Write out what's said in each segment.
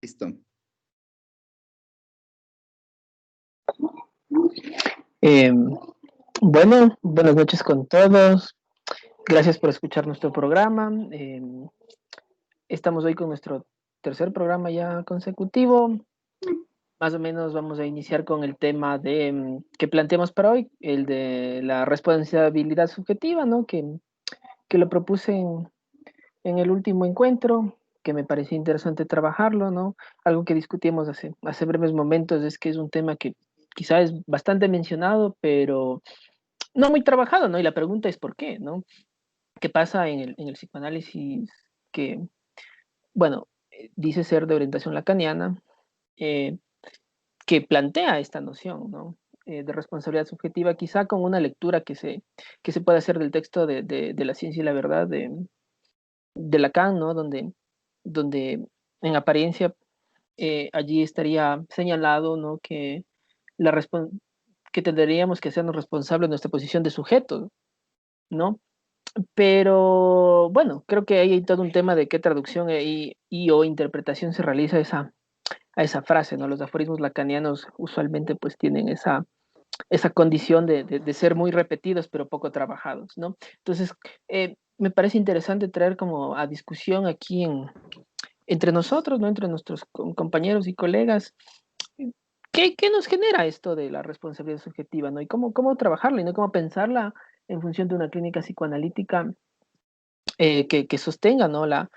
Listo. Eh, bueno, buenas noches con todos. Gracias por escuchar nuestro programa. Estamos hoy con nuestro tercer programa ya consecutivo. Más o menos vamos a iniciar con el tema que planteamos para hoy, el de la responsabilidad subjetiva, ¿no? Que lo propuse en el último encuentro, que me parecía interesante trabajarlo, ¿no? Algo que discutimos hace breves momentos es que es un tema que quizá es bastante mencionado, pero no muy trabajado, ¿no? Y la pregunta es ¿por qué, no? ¿Qué pasa en el psicoanálisis que, bueno, dice ser de orientación lacaniana, eh, que plantea esta noción, ¿no? De responsabilidad subjetiva, quizá con una lectura que se puede hacer del texto de La ciencia y la verdad de Lacan, ¿no? Donde en apariencia allí estaría señalado, ¿no? La que tendríamos que hacernos responsables de nuestra posición de sujeto, ¿no? Pero bueno, creo que ahí hay todo un tema de qué traducción y o interpretación se realiza a esa frase, ¿no? Los aforismos lacanianos usualmente pues tienen esa condición de ser muy repetidos pero poco trabajados, ¿no? Entonces, me parece interesante traer como a discusión aquí entre nosotros, ¿no? Entre nuestros compañeros y colegas, ¿qué nos genera esto de la responsabilidad subjetiva, ¿no? Y cómo trabajarla y no cómo pensarla en función de una clínica psicoanalítica que sostenga, ¿no? La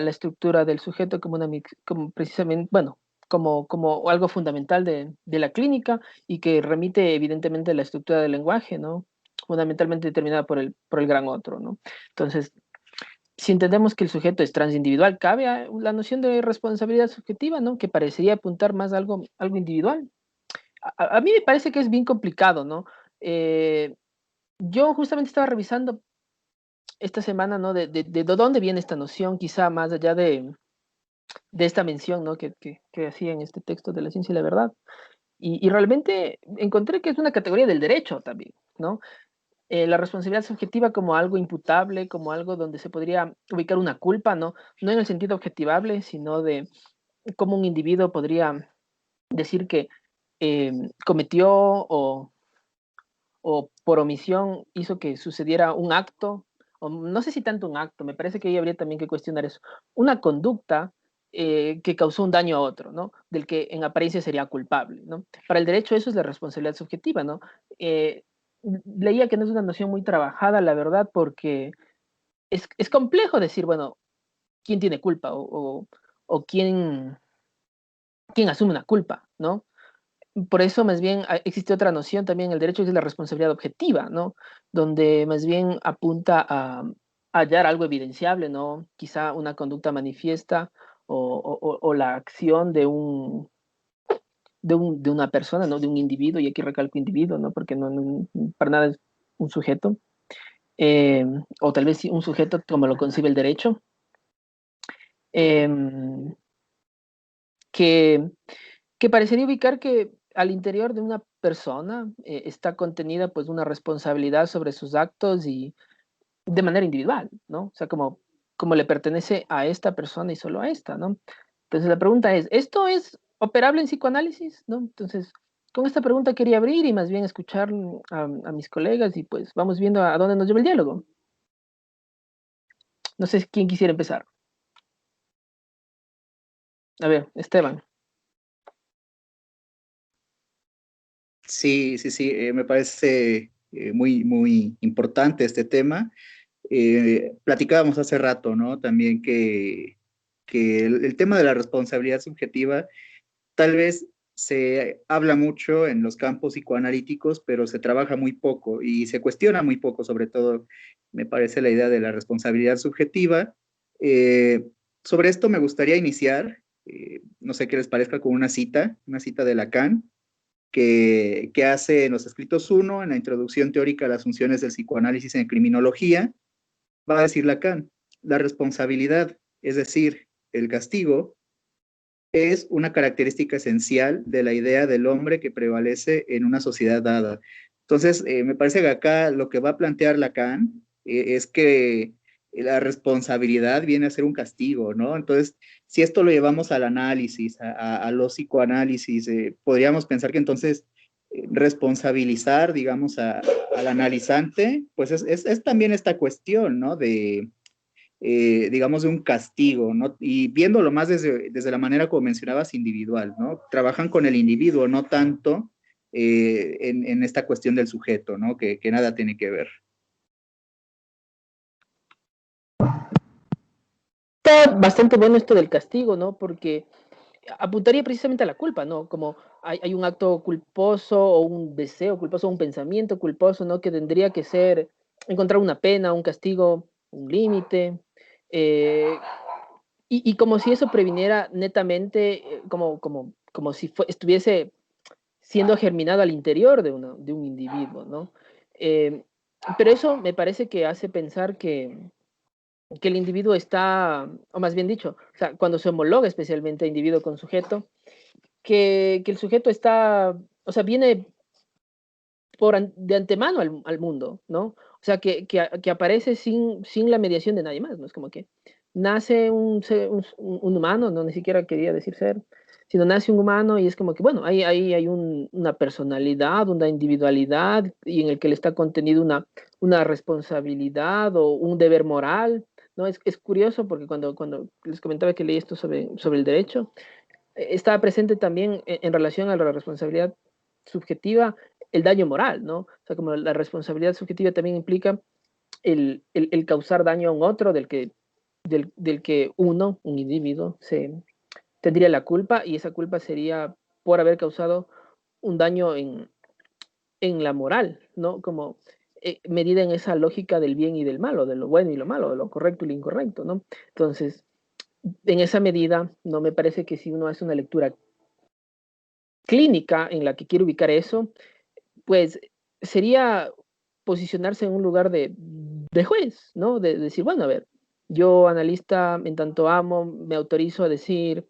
estructura del sujeto como, como precisamente, bueno, como algo fundamental de la clínica y que remite evidentemente a la estructura del lenguaje, ¿no? Fundamentalmente determinada por el gran otro, ¿no? Entonces, si entendemos que el sujeto es transindividual, cabe la noción de responsabilidad subjetiva, ¿no? Que parecería apuntar más a algo individual. A mí me parece que es bien complicado, ¿no? Yo justamente estaba revisando esta semana, ¿no? De dónde viene esta noción, quizá más allá de esta mención, ¿no? Que hacía en este texto de La ciencia y la verdad. Y realmente encontré que es una categoría del derecho también, ¿no? La responsabilidad subjetiva como algo imputable, como algo donde se podría ubicar una culpa, ¿no? No en el sentido objetivable, sino de cómo un individuo podría decir que cometió o por omisión hizo que sucediera un acto, o no sé si tanto un acto, me parece que ahí habría también que cuestionar eso, una conducta que causó un daño a otro, ¿no? Del que en apariencia sería culpable, ¿no? Para el derecho eso es la responsabilidad subjetiva, ¿no? Eh, Leía que no es una noción muy trabajada, la verdad, porque es complejo decir, bueno, quién tiene culpa o quién asume una culpa, ¿no? Por eso más bien existe otra noción también en el derecho que es la responsabilidad objetiva, ¿no? Donde más bien apunta a hallar algo evidenciable, ¿no? Quizá una conducta manifiesta o la acción de una persona, ¿no? De un individuo, y aquí recalco individuo, ¿no? Porque no para nada es un sujeto, eh, o tal vez sí un sujeto como lo concibe el derecho, eh, que que parecería ubicar que al interior de una persona está contenida pues una responsabilidad sobre sus actos y de manera individual, ¿no? O sea, como le pertenece a esta persona y solo a esta, ¿no? Entonces la pregunta es, ¿esto es operable en psicoanálisis? ¿No? Entonces, con esta pregunta quería abrir y más bien escuchar a mis colegas y pues vamos viendo a dónde nos lleva el diálogo. No sé quién quisiera empezar. A ver, Esteban. Sí, sí, sí, me parece muy importante este tema. Platicábamos hace rato, ¿no? También que el tema de la responsabilidad subjetiva tal vez se habla mucho en los campos psicoanalíticos, pero se trabaja muy poco y se cuestiona muy poco, sobre todo, me parece la idea de la responsabilidad subjetiva. Eh, Sobre esto me gustaría iniciar, no sé qué les parezca, con una cita de Lacan que hace en los escritos uno, en la introducción teórica a las funciones del psicoanálisis en criminología, va a decir Lacan, la responsabilidad, es decir, el castigo, es una característica esencial de la idea del hombre que prevalece en una sociedad dada. Entonces, me parece que acá lo que va a plantear Lacan es que la responsabilidad viene a ser un castigo, ¿no? Entonces, si esto lo llevamos al análisis, a los psicoanálisis, podríamos pensar que entonces responsabilizar, digamos, al analizante, pues es también esta cuestión, ¿no? De, digamos, de un castigo, ¿no? Y viéndolo más desde la manera como mencionabas, individual, ¿no? Trabajan con el individuo, no tanto en esta cuestión del sujeto, ¿no? Que nada tiene que ver. Está bastante bueno esto del castigo, ¿no? Porque apuntaría precisamente a la culpa, ¿no? Como hay un acto culposo o un deseo culposo, un pensamiento culposo, ¿no? Que tendría que ser encontrar una pena, un castigo, un límite. eh, y como si eso previniera netamente, como si estuviese siendo germinado al interior de un individuo, ¿no? Eh, pero eso me parece que hace pensar que el individuo está, o más bien dicho, o sea, cuando se homologa especialmente individuo con sujeto, que el sujeto está, o sea, viene de antemano al mundo, ¿no? O sea, que aparece sin la mediación de nadie más, ¿no? Es como que nace un humano, no ni siquiera quería decir ser, sino nace un humano y es como que, bueno, ahí hay una personalidad, una individualidad y en el que le está contenido una responsabilidad o un deber moral, ¿no? Es curioso porque cuando les comentaba que leí esto sobre el derecho, estaba presente también en relación a la responsabilidad subjetiva el daño moral, ¿no? O sea, como la responsabilidad subjetiva también implica el causar daño a un otro del que uno, un individuo, tendría la culpa y esa culpa sería por haber causado un daño en la moral, ¿no? Como medida en esa lógica del bien y del malo, de lo bueno y lo malo, de lo correcto y lo incorrecto, ¿no? Entonces, en esa medida, no me parece que si uno hace una lectura clínica en la que quiero ubicar eso, pues sería posicionarse en un lugar de juez, ¿no? De decir, bueno, a ver, yo analista, en tanto amo, me autorizo a decir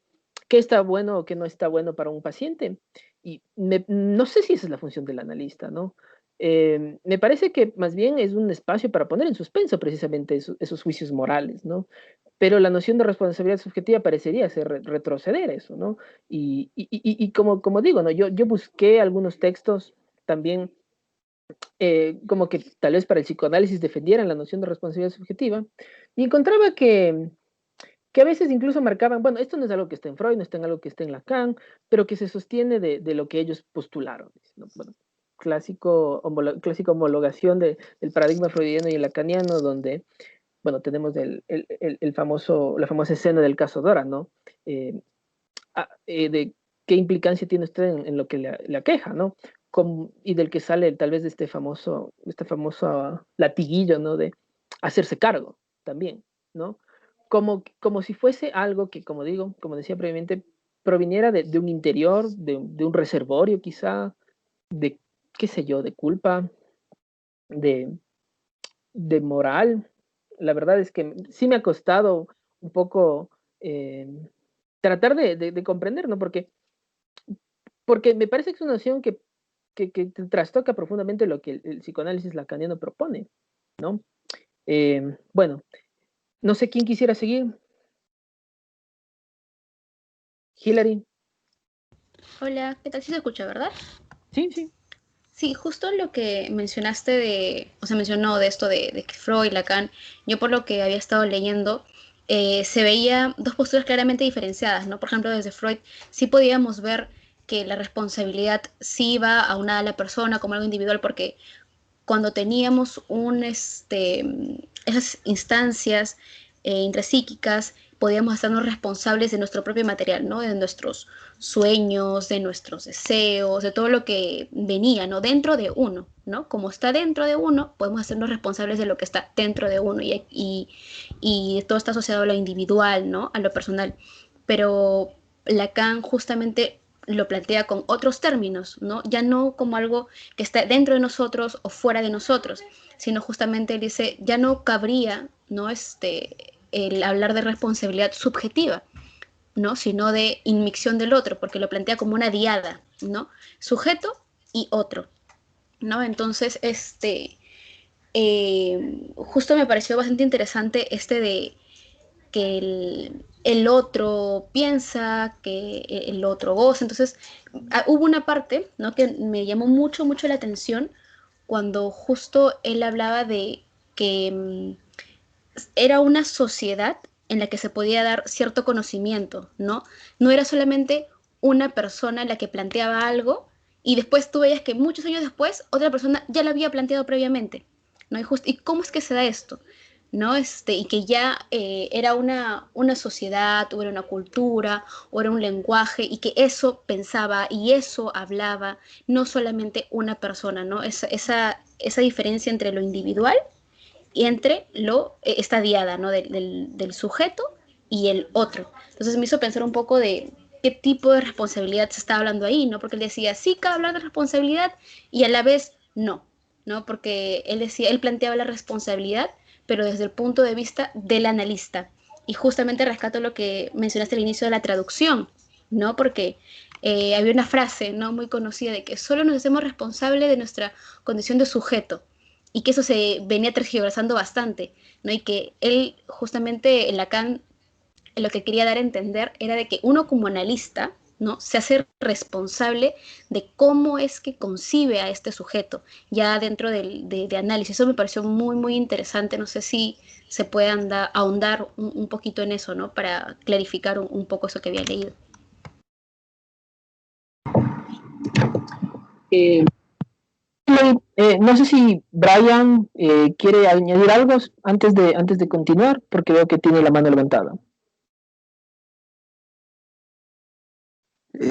qué está bueno o qué no está bueno para un paciente. Y no sé si esa es la función del analista, ¿no? Me parece que más bien es un espacio para poner en suspenso precisamente esos juicios morales, ¿no? Pero la noción de responsabilidad subjetiva parecería ser retroceder eso, ¿no? Y como digo, ¿no? Yo busqué algunos textos también como que tal vez para el psicoanálisis defendieran la noción de responsabilidad subjetiva, y encontraba que a veces incluso marcaban, bueno, esto no es algo que está en Freud, no está en algo que está en Lacan, pero que se sostiene de lo que ellos postularon, ¿no? Bueno, clásica homologación del paradigma freudiano y el lacaniano, donde, bueno, tenemos la famosa escena del caso Dora, ¿no? Eh, de qué implicancia tiene usted en lo que le aqueja, ¿no? Y del que sale tal vez de este famoso latiguillo, ¿no? De hacerse cargo también, ¿no? Como si fuese algo que, como digo, como decía previamente, proviniera de un interior, de un reservorio quizá, de, qué sé yo, de culpa, de, de moral. La verdad es que sí me ha costado un poco tratar de comprender, ¿no? Porque me parece que es una noción que trastoca profundamente lo que el psicoanálisis lacaniano propone, ¿no? Bueno, no sé quién quisiera seguir. Hillary. Hola, ¿qué tal? Sí se escucha, ¿verdad? Sí, sí. Sí, justo lo que mencionaste o sea, mencionó de esto de que Freud, Lacan, yo por lo que había estado leyendo, se veía dos posturas claramente diferenciadas, ¿no? Por ejemplo, desde Freud sí podíamos ver que la responsabilidad sí iba aunada a la persona como algo individual, porque cuando teníamos esas instancias intrapsíquicas, podíamos hacernos responsables de nuestro propio material, ¿no? De nuestros sueños, de nuestros deseos, de todo lo que venía, ¿no? Dentro de uno, ¿no? Como está dentro de uno, podemos hacernos responsables de lo que está dentro de uno y todo está asociado a lo individual, ¿no? A lo personal. Pero Lacan justamente lo plantea con otros términos, ¿no? Ya no como algo que está dentro de nosotros o fuera de nosotros, sino justamente él dice, ya no cabría, ¿no? El hablar de responsabilidad subjetiva, ¿no? Sino de inmixción del otro, porque lo plantea como una diada, ¿no? Sujeto y otro, ¿no? Entonces, justo me pareció bastante interesante este de que el otro piensa, que el otro goza. Entonces, hubo una parte, ¿no?, que me llamó mucho, mucho la atención cuando justo él hablaba de que era una sociedad en la que se podía dar cierto conocimiento, ¿no? No era solamente una persona la que planteaba algo y después tú veías que muchos años después otra persona ya lo había planteado previamente, ¿no? ¿Y cómo es que se da esto? ¿No? Y que ya era una sociedad, o era una cultura, o era un lenguaje, y que eso pensaba y eso hablaba, no solamente una persona, ¿no? Esa diferencia entre lo individual y entre esta diada, ¿no?, del sujeto y el otro. Entonces me hizo pensar un poco de qué tipo de responsabilidad se está hablando ahí, ¿no? Porque él decía, sí, cabe hablar de responsabilidad y a la vez no, ¿no? Porque él planteaba la responsabilidad, pero desde el punto de vista del analista. Y justamente rescato lo que mencionaste al inicio de la traducción, ¿no? Porque había una frase, ¿no?, muy conocida de que solo nos hacemos responsables de nuestra condición de sujeto, y que eso se venía tergiversando bastante, ¿no? Y que él, justamente, en Lacan, lo que quería dar a entender era de que uno como analista, ¿no?, se hace responsable de cómo es que concibe a este sujeto, ya dentro de análisis. Eso me pareció muy, muy interesante. No sé si se puede ahondar un poquito en eso, ¿no?, para clarificar un poco eso que había leído. No sé si Brian quiere añadir algo antes de continuar, porque veo que tiene la mano levantada.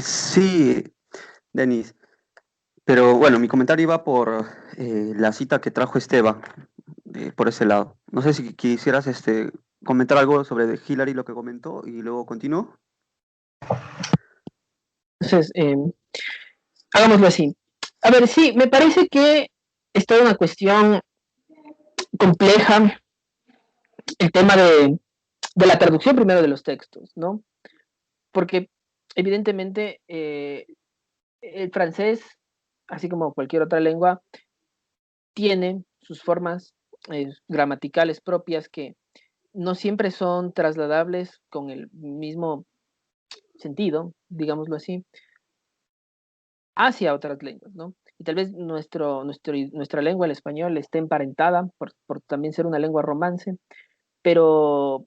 Sí, Denis. Pero bueno, mi comentario iba por la cita que trajo Esteban, por ese lado. No sé si quisieras comentar algo sobre Hillary, lo que comentó, y luego continúo. Entonces, hagámoslo así. A ver, sí, me parece que es toda una cuestión compleja el tema de la traducción primero de los textos, ¿no? Porque evidentemente el francés, así como cualquier otra lengua, tiene sus formas gramaticales propias que no siempre son trasladables con el mismo sentido, digámoslo así, hacia otras lenguas, ¿no? Y tal vez nuestra lengua, el español, esté emparentada por también ser una lengua romance, pero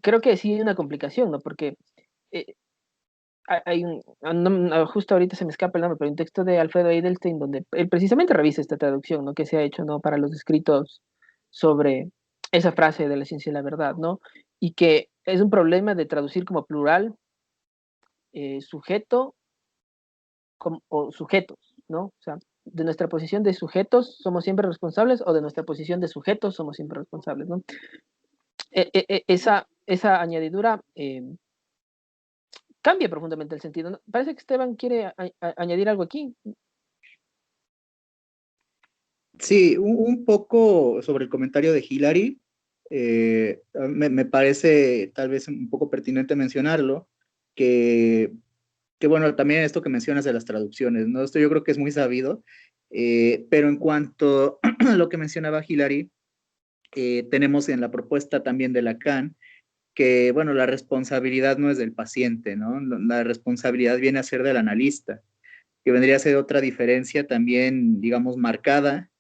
creo que sí hay una complicación, ¿no? Porque eh, justo ahorita se me escapa el nombre, pero hay un texto de Alfredo Edelstein donde él precisamente revisa esta traducción, ¿no?, que se ha hecho, ¿no?, para los escritos sobre esa frase de la ciencia y la verdad, ¿no? Y que es un problema de traducir como plural sujeto o sujetos, ¿no? O sea, de nuestra posición de sujetos somos siempre responsables o de nuestra posición de sujetos somos siempre responsables, ¿no? Esa añadidura cambia profundamente el sentido, ¿no? Parece que Esteban quiere añadir algo aquí. Sí, un poco sobre el comentario de Hillary. Me parece tal vez un poco pertinente mencionarlo, que bueno, también esto que mencionas de las traducciones, ¿no? Esto yo creo que es muy sabido, pero en cuanto a lo que mencionaba Hillary, tenemos en la propuesta también de Lacan que, bueno, la responsabilidad no es del paciente, ¿no? La responsabilidad viene a ser del analista, que vendría a ser otra diferencia también, digamos, marcada,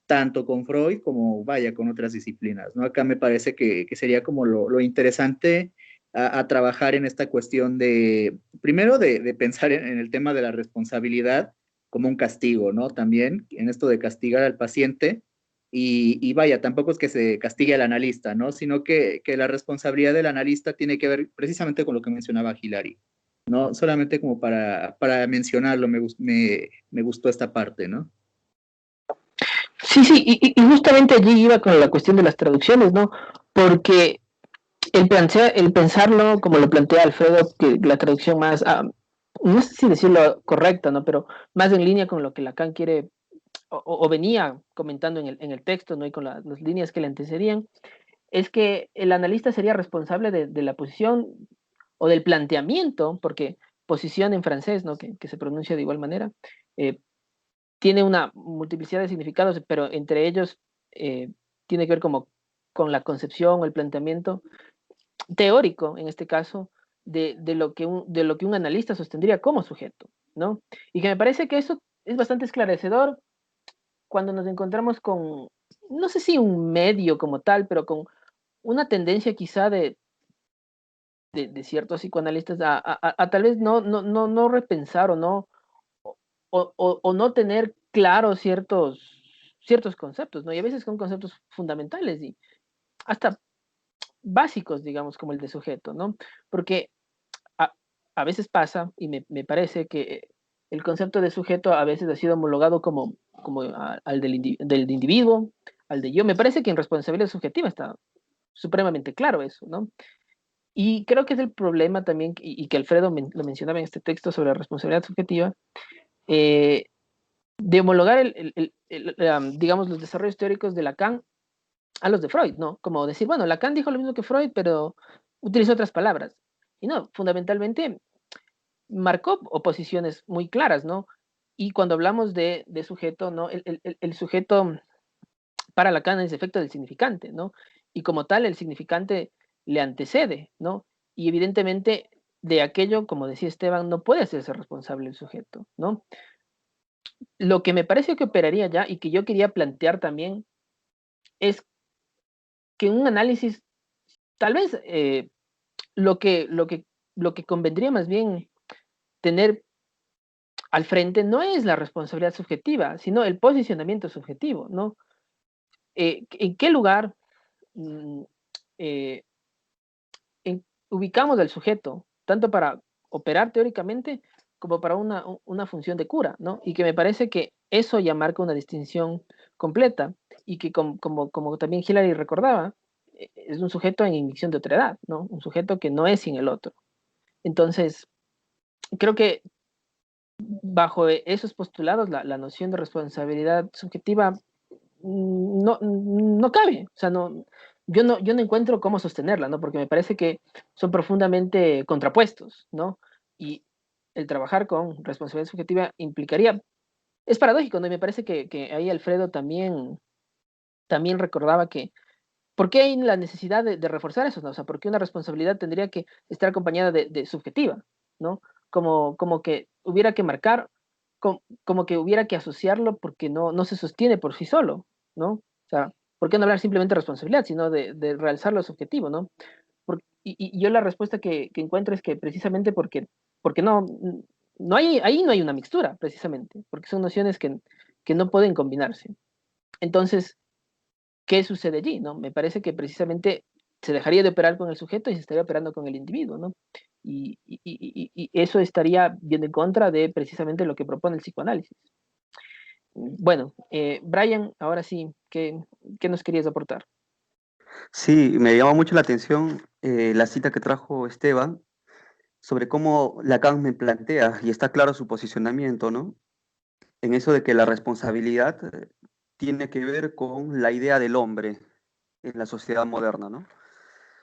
tanto con Freud como, vaya, con otras disciplinas, ¿no? Acá me parece que sería como lo interesante a trabajar en esta cuestión de, primero, de pensar en el tema de la responsabilidad como un castigo, ¿no? También en esto de castigar al paciente y vaya, tampoco es que se castigue al analista, ¿no? Sino que la responsabilidad del analista tiene que ver precisamente con lo que mencionaba Hilary, ¿no? Solamente como para mencionarlo, me gustó esta parte, ¿no? Sí, sí, y justamente allí iba con la cuestión de las traducciones, ¿no? Porque el pensarlo, como lo plantea Alfredo, que la traducción más, no sé si decirlo correcta, ¿no?, pero más en línea con lo que Lacan quiere o venía comentando en el texto, ¿no?, y con las líneas que le antecedían, es que el analista sería responsable de la posición o del planteamiento, porque posición en francés, ¿no?, que se pronuncia de igual manera, tiene una multiplicidad de significados, pero entre ellos tiene que ver como con la concepción o el planteamiento teórico, en este caso, de lo que un analista sostendría como sujeto, ¿no? Y que me parece que eso es bastante esclarecedor cuando nos encontramos con, no sé si un medio como tal, pero con una tendencia quizá de ciertos psicoanalistas a tal vez no repensar o no, o no tener claros ciertos conceptos, ¿no? Y a veces son conceptos fundamentales y hasta básicos, digamos, como el de sujeto, ¿no? Porque a, a veces pasa, y me parece que el concepto de sujeto a veces ha sido homologado como al del individuo, al de yo. Me parece que en responsabilidad subjetiva está supremamente claro eso, ¿no? Y creo que es el problema también, y que Alfredo lo mencionaba en este texto sobre la responsabilidad subjetiva, eh, de homologar, digamos, los desarrollos teóricos de Lacan a los de Freud, ¿no? Como decir, bueno, Lacan dijo lo mismo que Freud, pero utilizó otras palabras. Y no, fundamentalmente marcó oposiciones muy claras, ¿no? Y cuando hablamos de sujeto, ¿no? El sujeto para Lacan es efecto del significante, ¿no? Y como tal, el significante le antecede, ¿no? Y evidentemente de aquello, como decía Esteban, no puede hacerse responsable el sujeto, ¿no? Lo que me parece que operaría ya y que yo quería plantear también es que un análisis, tal vez lo que, lo que, lo que convendría más bien tener al frente no es la responsabilidad subjetiva, sino el posicionamiento subjetivo, ¿no? ¿En qué lugar mm, eh, ubicamos al sujeto, tanto para operar teóricamente como para una función de cura, ¿no? Y que me parece que eso ya marca una distinción completa y que como también Hillary recordaba, es un sujeto en ignición de otra edad, ¿no? Un sujeto que no es sin el otro. Entonces, creo que bajo esos postulados la noción de responsabilidad subjetiva no cabe, o sea, yo no encuentro cómo sostenerla, ¿no? Porque me parece que son profundamente contrapuestos, ¿no? Y el trabajar con responsabilidad subjetiva implicaría, es paradójico, ¿no? Y me parece que ahí Alfredo también recordaba que, ¿por qué hay la necesidad de reforzar eso, ¿no? O sea, ¿por qué una responsabilidad tendría que estar acompañada de subjetiva, ¿no? Como que hubiera que marcar, como que hubiera que asociarlo porque no se sostiene por sí solo, ¿no? O sea, ¿por qué no hablar simplemente de responsabilidad, sino de realzar lo subjetivo, ¿no? Y yo la respuesta que encuentro es que precisamente porque ahí no hay una mixtura, precisamente, porque son nociones que no pueden combinarse. Entonces, ¿qué sucede allí? ¿No? Me parece que precisamente se dejaría de operar con el sujeto y se estaría operando con el individuo, ¿no? Y eso estaría bien en contra de precisamente lo que propone el psicoanálisis. Bueno, Brian, ahora sí, ¿qué nos querías aportar? Sí, me llamó mucho la atención la cita que trajo Esteban sobre cómo Lacan me plantea, y está claro su posicionamiento, ¿no? En eso de que la responsabilidad tiene que ver con la idea del hombre en la sociedad moderna, ¿no?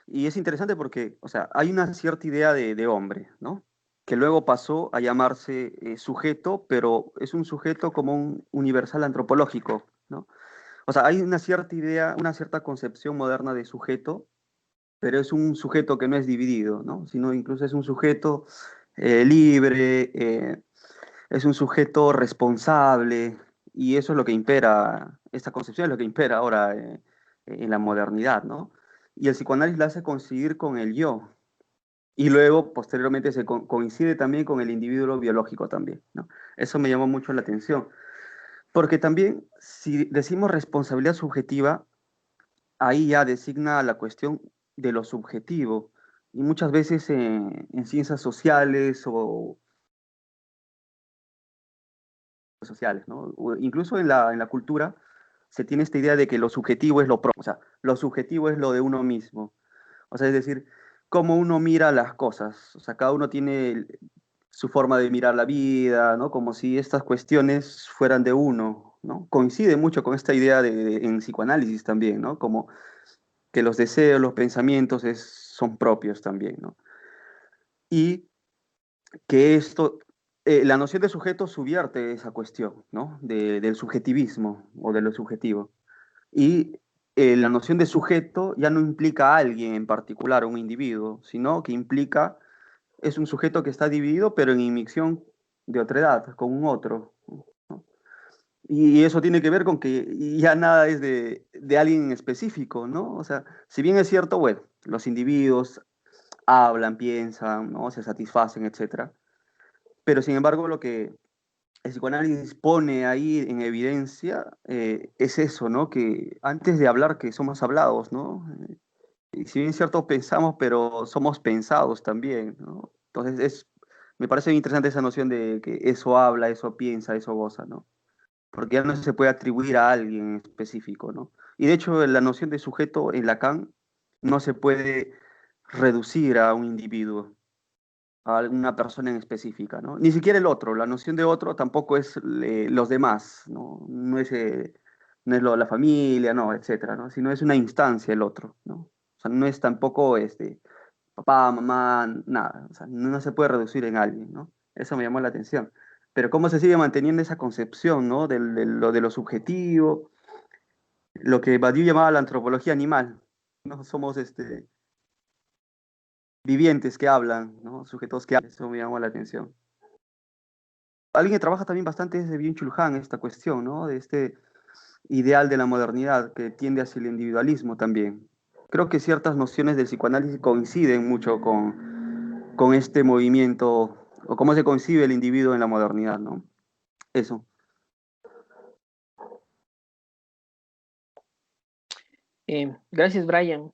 Y es interesante porque, o sea, hay una cierta idea de hombre, ¿no? Que luego pasó a llamarse sujeto, pero es un sujeto como un universal antropológico, ¿no? O sea, hay una cierta idea, una cierta concepción moderna de sujeto, pero es un sujeto que no es dividido, ¿no? Sino incluso es un sujeto libre, es un sujeto responsable, y eso es lo que impera, esta concepción es lo que impera ahora en la modernidad, ¿no? Y el psicoanálisis la hace coincidir con el yo, y luego posteriormente se coincide también con el individuo biológico también, ¿no? Eso me llamó mucho la atención, porque también si decimos responsabilidad subjetiva, ahí ya designa la cuestión de lo subjetivo, y muchas veces en ciencias sociales o sociales, ¿no? O incluso en la cultura se tiene esta idea de que lo subjetivo es lo propio, o sea, lo subjetivo es lo de uno mismo. O sea, es decir, cómo uno mira las cosas. O sea, cada uno tiene su forma de mirar la vida, ¿no? Como si estas cuestiones fueran de uno, ¿no? Coincide mucho con esta idea en psicoanálisis también, ¿no? Como que los deseos, los pensamientos son propios también, ¿no? Y que la noción de sujeto subvierte esa cuestión, ¿no? Del subjetivismo o de lo subjetivo. Y la noción de sujeto ya no implica a alguien en particular, un individuo, sino que implica, es un sujeto que está dividido, pero en inmixción de otra edad, con un otro, ¿no? Y eso tiene que ver con que ya nada es de alguien en específico, ¿no? O sea, si bien es cierto, bueno, los individuos hablan, piensan, ¿no? Se satisfacen, etcétera. Pero sin embargo, lo que el psicoanálisis pone ahí en evidencia es eso, ¿no? Que antes de hablar, que somos hablados, ¿no? Y si bien es cierto, pensamos, pero somos pensados también, ¿no? Entonces, me parece interesante esa noción de que eso habla, eso piensa, eso goza, ¿no? Porque ya no se puede atribuir a alguien en específico, ¿no? Y de hecho, la noción de sujeto en Lacan no se puede reducir a un individuo, a alguna persona en específica, ¿no? Ni siquiera el otro, la noción de otro tampoco es los demás, ¿no? No es la familia, no, etcétera, ¿no? Sino es una instancia el otro, ¿no? O sea, no es tampoco papá, mamá, nada, o sea, no se puede reducir en alguien, ¿no? Eso me llamó la atención. Pero cómo se sigue manteniendo esa concepción, ¿no? De lo subjetivo, lo que Badiou llamaba la antropología animal, ¿no? Somos vivientes que hablan, ¿no? Sujetos que hablan, eso me llamó la atención. Alguien que trabaja también bastante es de Byung-Chul Han, esta cuestión, ¿no? De este ideal de la modernidad que tiende hacia el individualismo también. Creo que ciertas nociones del psicoanálisis coinciden mucho con este movimiento, o cómo se concibe el individuo en la modernidad, ¿no? Eso. Gracias, Brian.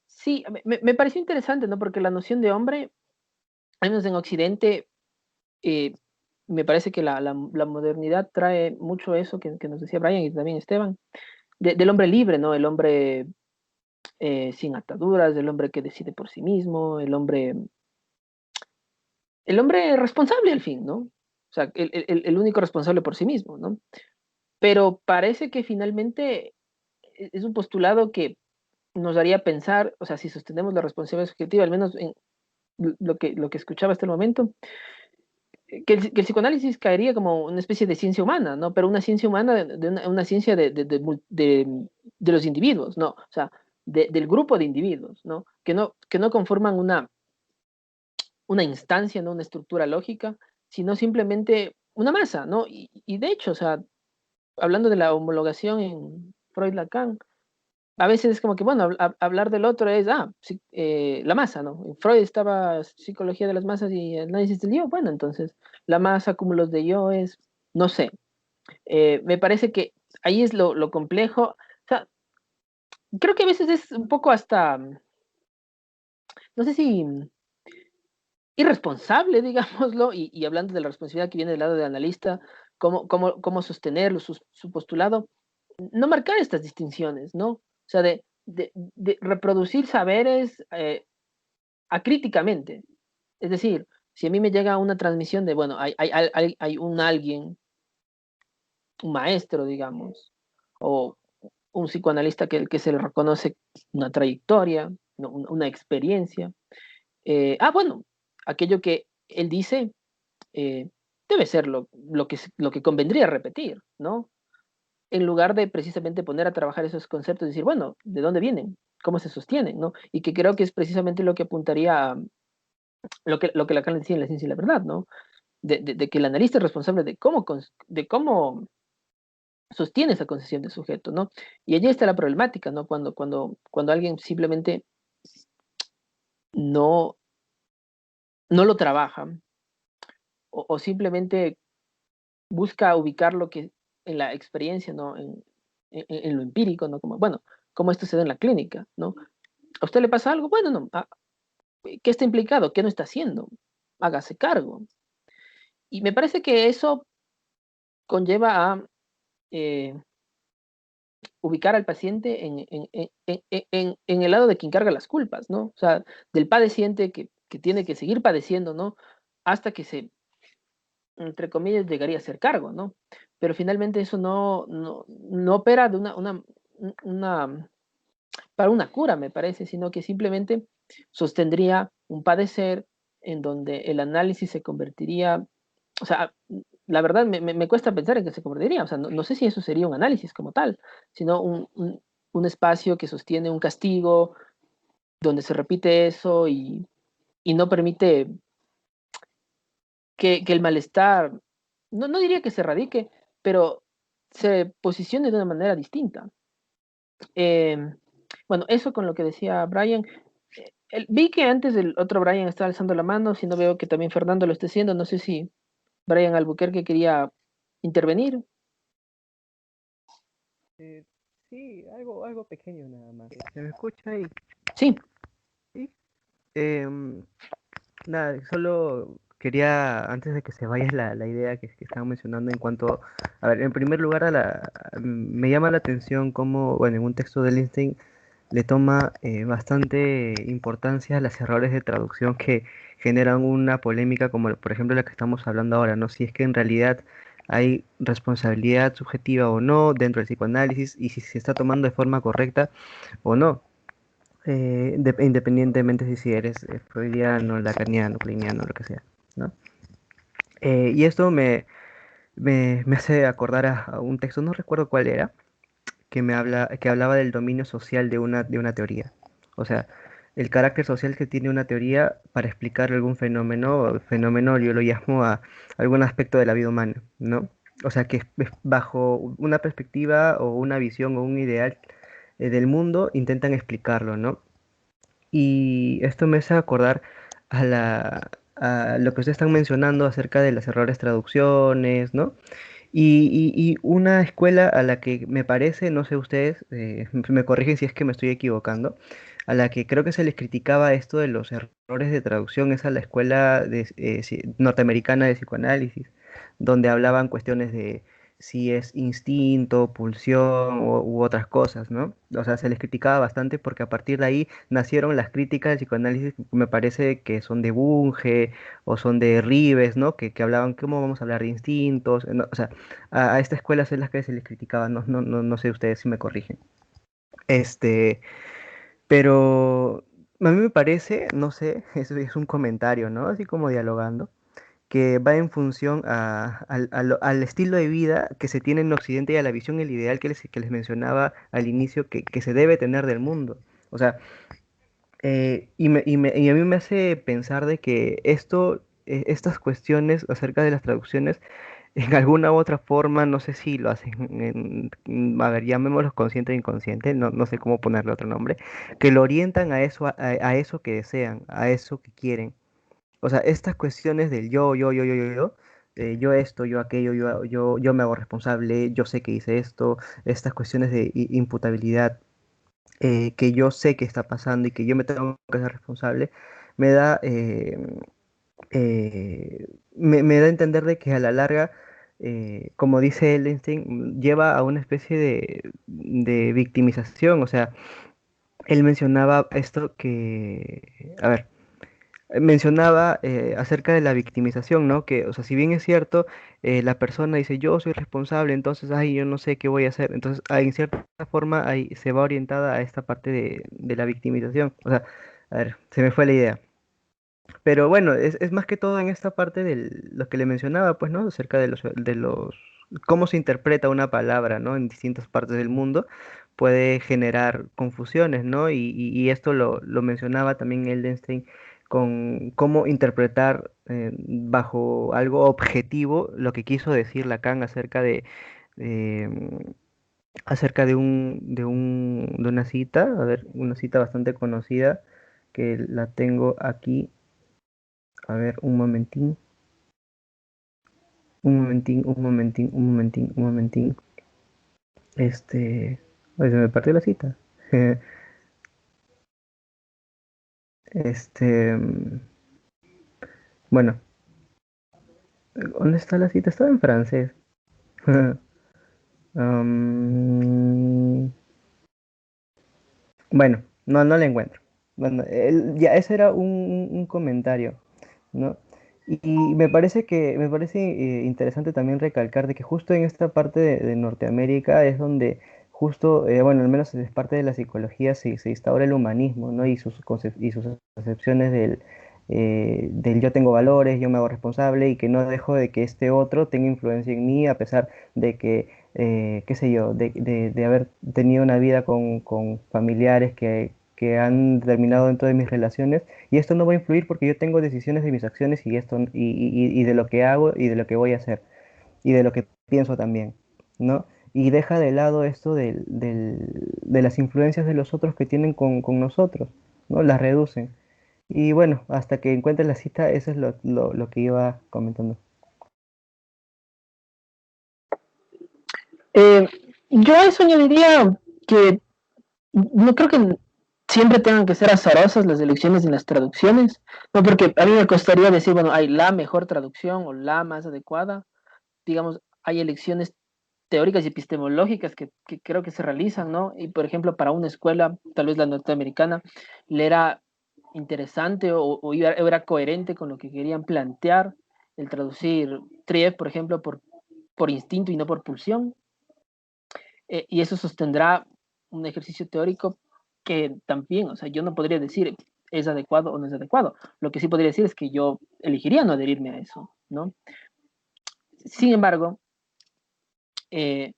Sí, me pareció interesante, ¿no? Porque la noción de hombre, al menos en Occidente, me parece que la modernidad trae mucho eso que nos decía Brian y también Esteban, del hombre libre, ¿no? El hombre sin ataduras, el hombre que decide por sí mismo, el hombre responsable al fin, ¿no? O sea, el único responsable por sí mismo, ¿no? Pero parece que finalmente es un postulado que nos haría pensar, o sea, si sostenemos la responsabilidad subjetiva, al menos en lo que escuchaba hasta el momento, que el psicoanálisis caería como una especie de ciencia humana, ¿no? Pero una ciencia humana, una ciencia de los individuos, ¿no? O sea, del grupo de individuos, ¿no? Que no conforman una instancia, ¿no? Una estructura lógica, sino simplemente una masa, ¿no? Y de hecho, o sea, hablando de la homologación en Freud-Lacan, a veces es como que, bueno, hablar del otro es, sí, la masa, ¿no? En Freud estaba psicología de las masas y análisis del yo, bueno, entonces la masa, cúmulos de yo es, no sé, me parece que ahí es lo complejo, o sea, creo que a veces es un poco hasta, no sé si irresponsable, digámoslo, y hablando de la responsabilidad que viene del lado del analista, cómo sostenerlo, su postulado, no marcar estas distinciones, ¿no? O sea, de reproducir saberes acríticamente. Es decir, si a mí me llega una transmisión de, bueno, hay un alguien, un maestro, digamos, o un psicoanalista que se le reconoce una trayectoria, ¿no? Una experiencia. Bueno, aquello que él dice eh, debe ser lo que convendría repetir, ¿no? En lugar de precisamente poner a trabajar esos conceptos y decir, bueno, ¿de dónde vienen? ¿Cómo se sostienen? ¿No? Y que creo que es precisamente lo que apuntaría a lo que Lacan decía en La ciencia y la verdad, ¿no? De que el analista es responsable de cómo sostiene esa concesión de sujeto, ¿no? Y allí está la problemática, ¿no? Cuando alguien simplemente no, no lo trabaja o simplemente busca ubicar lo que en la experiencia, ¿no? En lo empírico, ¿no? Como esto se da en la clínica, ¿no? ¿A usted le pasa algo? Bueno, no. ¿Qué está implicado? ¿Qué no está haciendo? Hágase cargo. Y me parece que eso conlleva a eh, ubicar al paciente en el lado de quien carga las culpas, ¿no? O sea, del padeciente que tiene que seguir padeciendo, ¿no? Hasta que entre comillas, llegaría a ser cargo, ¿no? Pero finalmente eso no opera de para una cura, me parece, sino que simplemente sostendría un padecer en donde el análisis se convertiría o sea, la verdad me cuesta pensar en que se convertiría, o sea, no sé si eso sería un análisis como tal, sino un espacio que sostiene un castigo, donde se repite eso y no permite que el malestar, no diría que se erradique, pero se posicione de una manera distinta. Bueno, eso con lo que decía Brian. Vi que antes el otro Brian estaba alzando la mano, si no veo que también Fernando lo esté haciendo, no sé si Brian Albuquerque quería intervenir. Eh, sí, algo pequeño nada más. ¿Se me escucha ahí? Sí, Sí. Em, Nada, solo quería, antes de que se vaya la idea que estaban mencionando en cuanto, a ver, en primer lugar, me llama la atención cómo, bueno, en un texto de Einstein le toma bastante importancia a los errores de traducción que generan una polémica como, por ejemplo, la que estamos hablando ahora, ¿no? Si es que en realidad hay responsabilidad subjetiva o no dentro del psicoanálisis y si se está tomando de forma correcta o no, independientemente si eres freudiano, lacaniano, kleiniano, lo que sea, ¿no? Y esto me hace acordar a un texto, no recuerdo cuál era, que hablaba del dominio social de una teoría. O sea, el carácter social que tiene una teoría para explicar algún fenómeno yo lo llamo a algún aspecto de la vida humana, ¿no? O sea, que bajo una perspectiva o una visión o un ideal del mundo intentan explicarlo, ¿no? Y esto me hace acordar a lo que ustedes están mencionando acerca de los errores traducciones, ¿no? Y una escuela a la que me parece, no sé ustedes, me corrigen si es que me estoy equivocando, a la que creo que se les criticaba esto de los errores de traducción es a la escuela norteamericana de psicoanálisis, donde hablaban cuestiones de si es instinto, pulsión u otras cosas, ¿no? O sea, se les criticaba bastante porque a partir de ahí nacieron las críticas del psicoanálisis que me parece que son de Bunge o son de Rives, ¿no? Que hablaban cómo vamos a hablar de instintos, ¿no? O sea, a esta escuela es las que se les criticaba, no sé ustedes si me corrigen. Este, pero a mí me parece, no sé, eso es un comentario, ¿no? Así como dialogando, que va en función al estilo de vida que se tiene en Occidente y a la visión, el ideal que les mencionaba al inicio que se debe tener del mundo. O sea, y a mí me hace pensar de que estas cuestiones acerca de las traducciones en alguna u otra forma, no sé si lo hacen a ver, llamémoslo consciente e inconsciente, no sé cómo ponerle otro nombre, que lo orientan a eso, a eso que desean, a eso que quieren. O sea, estas cuestiones del yo esto, yo aquello, yo me hago responsable, yo sé que hice esto, estas cuestiones de imputabilidad, que yo sé que está pasando y que yo me tengo que hacer responsable, me da, me da a entender de que a la larga, como dice Einstein, lleva a una especie de victimización. O sea, él mencionaba esto que, a ver, mencionaba acerca de la victimización, ¿no? Que, o sea, si bien es cierto, la persona dice, yo soy responsable, entonces, ay, yo no sé qué voy a hacer. Entonces, en cierta forma, ahí se va orientada a esta parte de la victimización. O sea, a ver, se me fue la idea. Pero bueno, es más que todo en esta parte de lo que le mencionaba, pues, ¿no? Acerca cómo se interpreta una palabra, ¿no? En distintas partes del mundo puede generar confusiones, ¿no? Y esto lo mencionaba también Eldenstein con cómo interpretar bajo algo objetivo lo que quiso decir Lacan de, acerca de una cita, a ver, una cita bastante conocida que la tengo aquí. A ver, un momentín, un momentín, un momentín, un momentín, un momentín. Ay, se me partió la cita. Este, mm, bueno, ¿dónde está la cita? Estaba en francés. Am, bueno, no la encuentro. Bueno, ya ese era un comentario, ¿no? Y me parece interesante también recalcar de que justo en esta parte de Norteamérica es donde justo, bueno, al menos es parte de la psicología se instaura el humanismo, ¿no? Y sus acepciones del yo tengo valores, yo me hago responsable y que no dejo de que este otro tenga influencia en mí a pesar de que, qué sé yo, de haber tenido una vida con familiares que han terminado dentro de mis relaciones y esto no va a influir porque yo tengo decisiones de mis acciones y esto y de lo que hago y de lo que voy a hacer y de lo que pienso también, ¿no? Y deja de lado esto de las influencias de los otros que tienen con nosotros, ¿no? Las reducen. Y bueno, hasta que encuentres la cita, eso es lo que iba comentando. Eh, yo a eso añadiría que no creo que siempre tengan que ser azarosas las elecciones en las traducciones, no, porque a mí me costaría decir, bueno, hay la mejor traducción o la más adecuada. Digamos, hay elecciones teóricas y epistemológicas que creo que se realizan, ¿no? Y por ejemplo, para una escuela, tal vez la norteamericana, le era interesante o era coherente con lo que querían plantear el traducir Trief, por ejemplo, por instinto y no por pulsión. Y eso sostendrá un ejercicio teórico que también, o sea, yo no podría decir es adecuado o no es adecuado. Lo que sí podría decir es que yo elegiría no adherirme a eso, ¿no? Sin embargo, eh,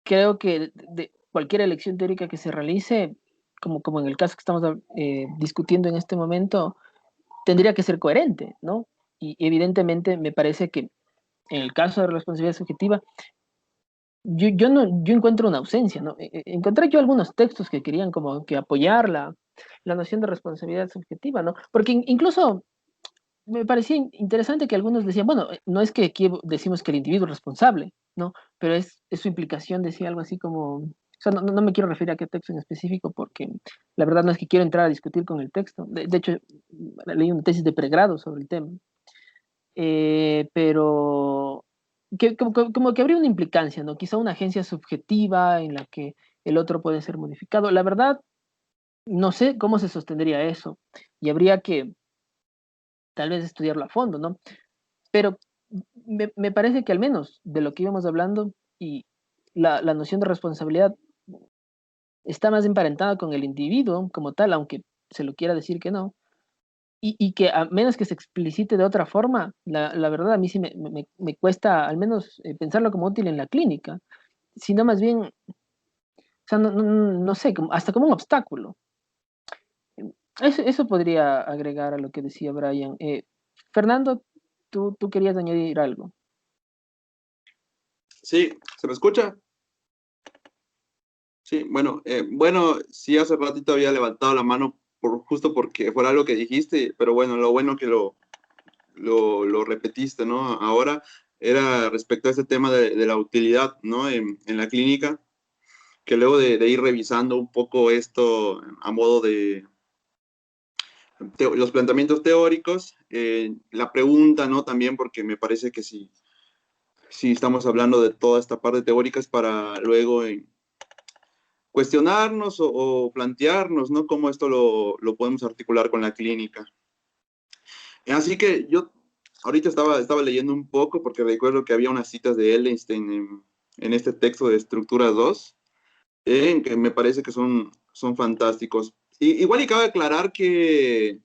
creo que de cualquier elección teórica que se realice, como en el caso que estamos discutiendo en este momento, tendría que ser coherente, ¿no? Y evidentemente me parece que en el caso de responsabilidad subjetiva, yo encuentro una ausencia, ¿no? Encontré yo algunos textos que querían como que apoyar la noción de responsabilidad subjetiva, ¿no? Porque incluso me parecía interesante que algunos decían, bueno, no es que aquí decimos que el individuo es responsable, ¿no? Pero es su implicación, decía algo así como, o sea, no me quiero referir a qué texto en específico porque la verdad no es que quiero entrar a discutir con el texto. De hecho, leí una tesis de pregrado sobre el tema. Pero como que habría una implicancia, ¿no? Quizá una agencia subjetiva en la que el otro puede ser modificado. La verdad, no sé cómo se sostendría eso y habría que tal vez estudiarlo a fondo, ¿no? Pero me parece que al menos de lo que íbamos hablando y la noción de responsabilidad está más emparentada con el individuo como tal, aunque se lo quiera decir que no, y que a menos que se explicite de otra forma, la verdad a mí sí me cuesta al menos pensarlo como útil en la clínica, sino más bien, o sea, no sé, hasta como un obstáculo. Eso podría agregar a lo que decía Brian. Fernando, tú querías añadir algo. Sí, ¿se me escucha? Sí, bueno, sí, hace ratito había levantado la mano justo porque fuera algo que dijiste, pero bueno, lo bueno que lo repetiste, ¿no? Ahora era respecto a este tema de la utilidad, ¿no? En la clínica, que luego de ir revisando un poco esto a modo de los planteamientos teóricos, la pregunta, ¿no? También porque me parece que si estamos hablando de toda esta parte teórica es para luego cuestionarnos o plantearnos, ¿no? Cómo esto lo podemos articular con la clínica. Así que yo ahorita estaba leyendo un poco porque recuerdo que había unas citas de Eisenstein en este texto de Estructuras 2, que me parece que son fantásticos. Igual y cabe aclarar que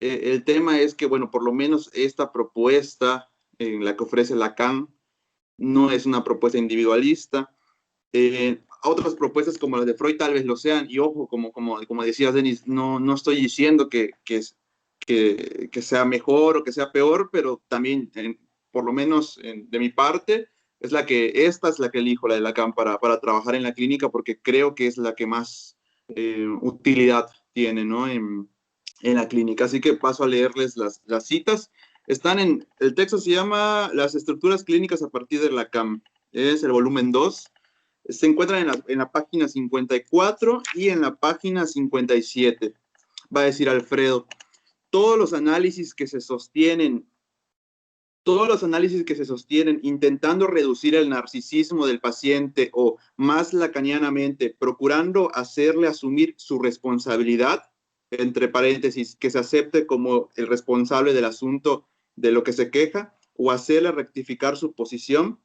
el tema es que, bueno, por lo menos esta propuesta en la que ofrece Lacan no es una propuesta individualista. Otras propuestas como las de Freud tal vez lo sean, y ojo, como decías, Denis, no estoy diciendo que sea mejor o que sea peor, pero también, por lo menos de mi parte, esta es la que elijo, la de Lacan, para trabajar en la clínica, porque creo que es la que más utilidad tiene, ¿no? En la clínica. Así que paso a leerles las citas. El texto se llama Las estructuras clínicas a partir de Lacan. Es el volumen 2. Se encuentran en la página 54 y en la página 57. Va a decir Alfredo, todos los análisis que se sostienen intentando reducir el narcisismo del paciente o, más lacanianamente, procurando hacerle asumir su responsabilidad, entre paréntesis, que se acepte como el responsable del asunto de lo que se queja, o hacerle rectificar su posición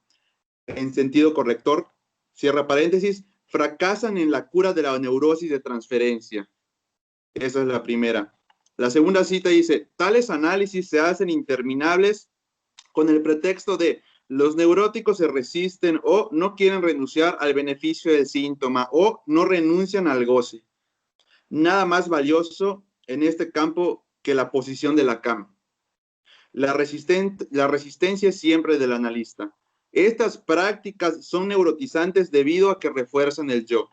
en sentido corrector, cierra paréntesis, fracasan en la cura de la neurosis de transferencia. Esa es la primera. La segunda cita dice, tales análisis se hacen interminables con el pretexto de los neuróticos se resisten o no quieren renunciar al beneficio del síntoma o no renuncian al goce. Nada más valioso en este campo que la posición de la cama. La resistencia es siempre del analista. Estas prácticas son neurotizantes debido a que refuerzan el yo.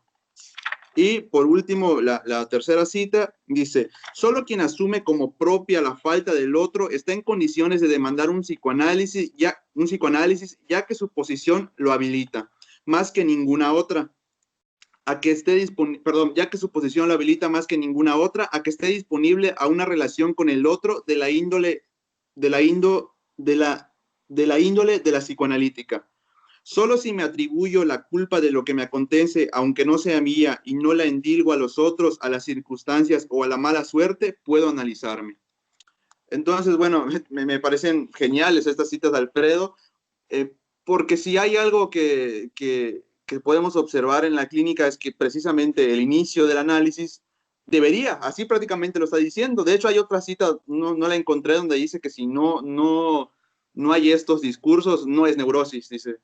Y por último, la tercera cita dice, solo quien asume como propia la falta del otro está en condiciones de demandar un psicoanálisis, ya que su posición lo habilita, más que ninguna otra, a que esté disponible, perdón, ya que su posición lo habilita más que ninguna otra, a que esté disponible a una relación con el otro de la índole de la índole de la psicoanalítica. Solo si me atribuyo la culpa de lo que me acontece, aunque no sea mía, y no la endilgo a los otros, a las circunstancias o a la mala suerte, puedo analizarme. Entonces, bueno, me parecen geniales estas citas de Alfredo, porque si hay algo que podemos observar en la clínica es que precisamente el inicio del análisis debería, así prácticamente lo está diciendo. De hecho, hay otra cita, no la encontré, donde dice que si no hay estos discursos, no es neurosis, dice.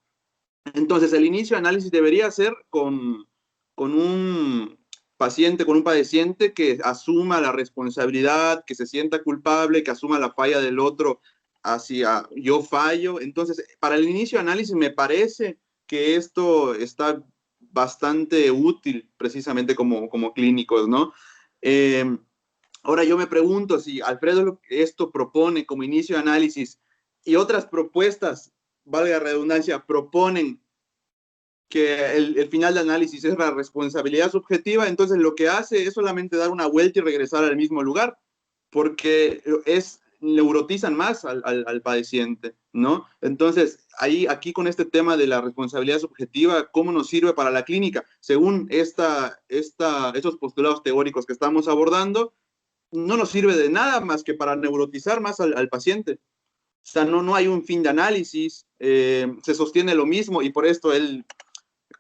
Entonces, el inicio de análisis debería ser con un paciente, con un padeciente que asuma la responsabilidad, que se sienta culpable, que asuma la falla del otro hacia yo fallo. Entonces, para el inicio de análisis me parece que esto está bastante útil precisamente como clínicos, ¿no? Ahora yo me pregunto si Alfredo esto propone como inicio de análisis y otras propuestas, valga la redundancia, proponen que el final de análisis es la responsabilidad subjetiva, entonces lo que hace es solamente dar una vuelta y regresar al mismo lugar, porque neurotizan más al padeciente, ¿no? Entonces, aquí con este tema de la responsabilidad subjetiva, ¿cómo nos sirve para la clínica? Según estos postulados teóricos que estamos abordando, no nos sirve de nada más que para neurotizar más al paciente. O sea, no hay un fin de análisis, se sostiene lo mismo y por esto él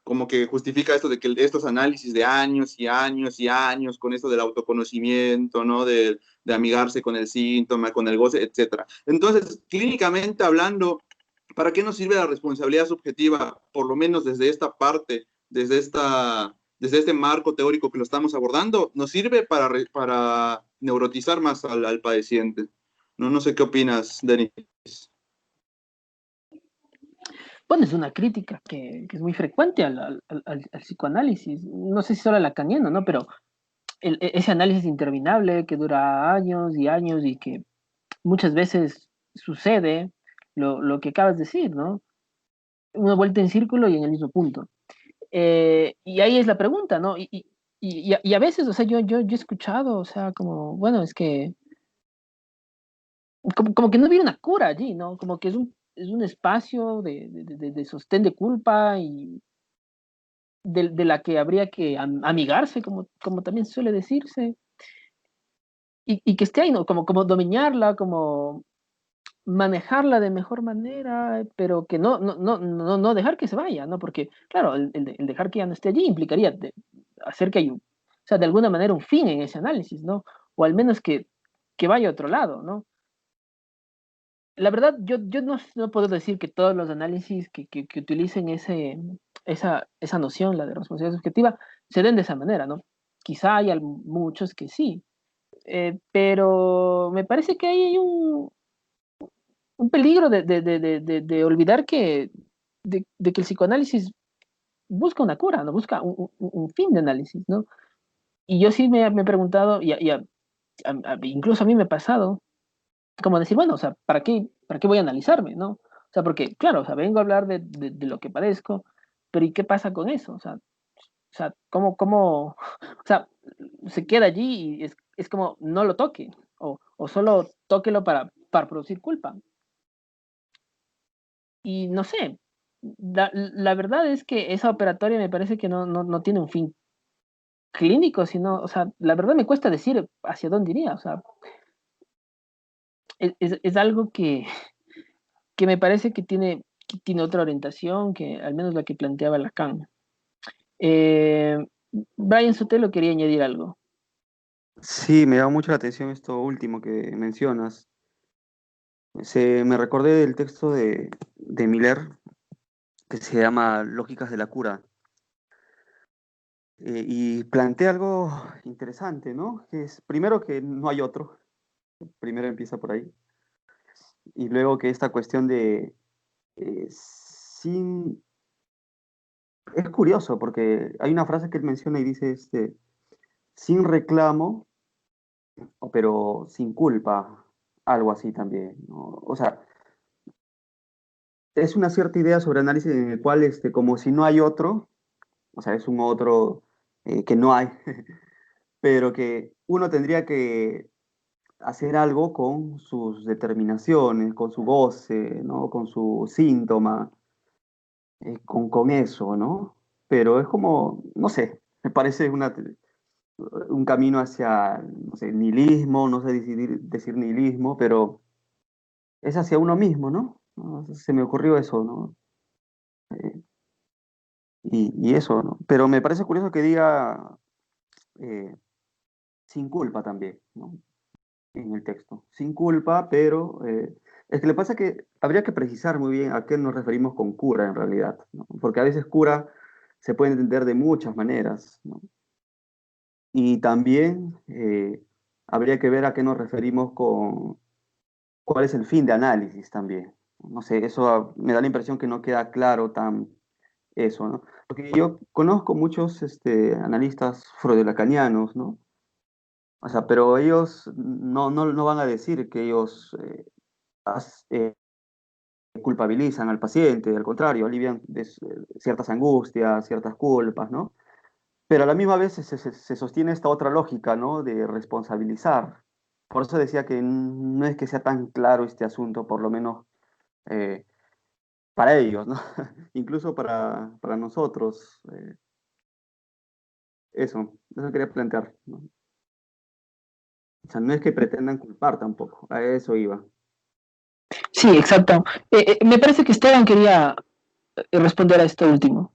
como que justifica esto de que estos análisis de años y años y años con esto del autoconocimiento, ¿no? De amigarse con el síntoma, con el goce, etc. Entonces, clínicamente hablando, ¿para qué nos sirve la responsabilidad subjetiva? Por lo menos desde esta parte, desde este marco teórico que lo estamos abordando, nos sirve para neurotizar más al padeciente. No sé qué opinas, Denis. Bueno, es una crítica que es muy frecuente al psicoanálisis, no sé si solo al lacaniano, ¿no? Pero ese análisis interminable que dura años y años y que muchas veces sucede lo que acabas de decir, ¿no? Una vuelta en círculo y en el mismo punto. Y ahí es la pregunta, ¿no? Y a veces, o sea, yo he escuchado, o sea, como, bueno, es que, como que no viene una cura allí, ¿no? Como que es un espacio de sostén de culpa y de la que habría que amigarse, como también suele decirse, y que esté ahí, ¿no? Como dominarla, como manejarla de mejor manera, pero que no dejar que se vaya, ¿no? Porque, claro, el dejar que ya no esté allí implicaría hacer que haya, o sea, de alguna manera un fin en ese análisis, ¿no? O al menos que vaya a otro lado, ¿no? La verdad, yo no puedo decir que todos los análisis que utilicen esa noción, la de responsabilidad subjetiva, se den de esa manera, ¿no? Quizá hay muchos que sí, pero me parece que hay un peligro de olvidar de que el psicoanálisis busca una cura, no busca un fin de análisis, ¿no? Y yo sí me he preguntado, incluso a mí me ha pasado, como decir, bueno, o sea, ¿para qué voy a analizarme, no? O sea, porque, claro, o sea, vengo a hablar de lo que padezco, pero ¿y qué pasa con eso? O sea, se queda allí y es como, no lo toque, o solo tóquelo para producir culpa. Y no sé, la verdad es que esa operatoria me parece que no tiene un fin clínico, sino, o sea, la verdad me cuesta decir hacia dónde iría, o sea, es algo que me parece que tiene otra orientación que al menos la que planteaba Lacan. Eh, Brian Sotelo quería añadir algo. Sí, me llama mucho la atención esto último que mencionas. Me recordé del texto de Miller que se llama Lógicas de la cura. Y plantea algo interesante, ¿no? Que es, primero, que no hay otro, primero empieza por ahí, y luego que esta cuestión de sin... Es curioso, porque hay una frase que él menciona y dice, sin reclamo, pero sin culpa, algo así también, ¿no? O sea, es una cierta idea sobre análisis en el cual, como si no hay otro, o sea, es un otro que no hay, pero que uno tendría que hacer algo con sus determinaciones, con su goce, ¿no? Con su síntoma, con eso, ¿no? Pero es como, no sé, me parece un camino hacia, no sé, nihilismo, no sé decir nihilismo, pero es hacia uno mismo, ¿no? ¿No? Se me ocurrió eso, ¿no? Eh, y eso, ¿no? Pero me parece curioso que diga eh, sin culpa también, ¿no? En el texto. Sin culpa, pero es que le pasa que habría que precisar muy bien a qué nos referimos con cura en realidad, ¿no? Porque a veces cura se puede entender de muchas maneras, ¿no? Y también habría que ver a qué nos referimos con cuál es el fin de análisis también. No sé, eso me da la impresión que no queda claro tan eso, ¿no? Porque yo conozco muchos analistas freudolacanianos, ¿no? O sea, pero ellos no van a decir que ellos culpabilizan al paciente, al contrario, alivian ciertas angustias, ciertas culpas, ¿no? Pero a la misma vez se sostiene esta otra lógica, ¿no? De responsabilizar. Por eso decía que no es que sea tan claro este asunto, por lo menos eh, para ellos, ¿no? Incluso para nosotros. Eso quería plantear, ¿no? O sea, no es que pretendan culpar tampoco, a eso iba. Sí, exacto. Me parece que Esteban quería responder a esto último.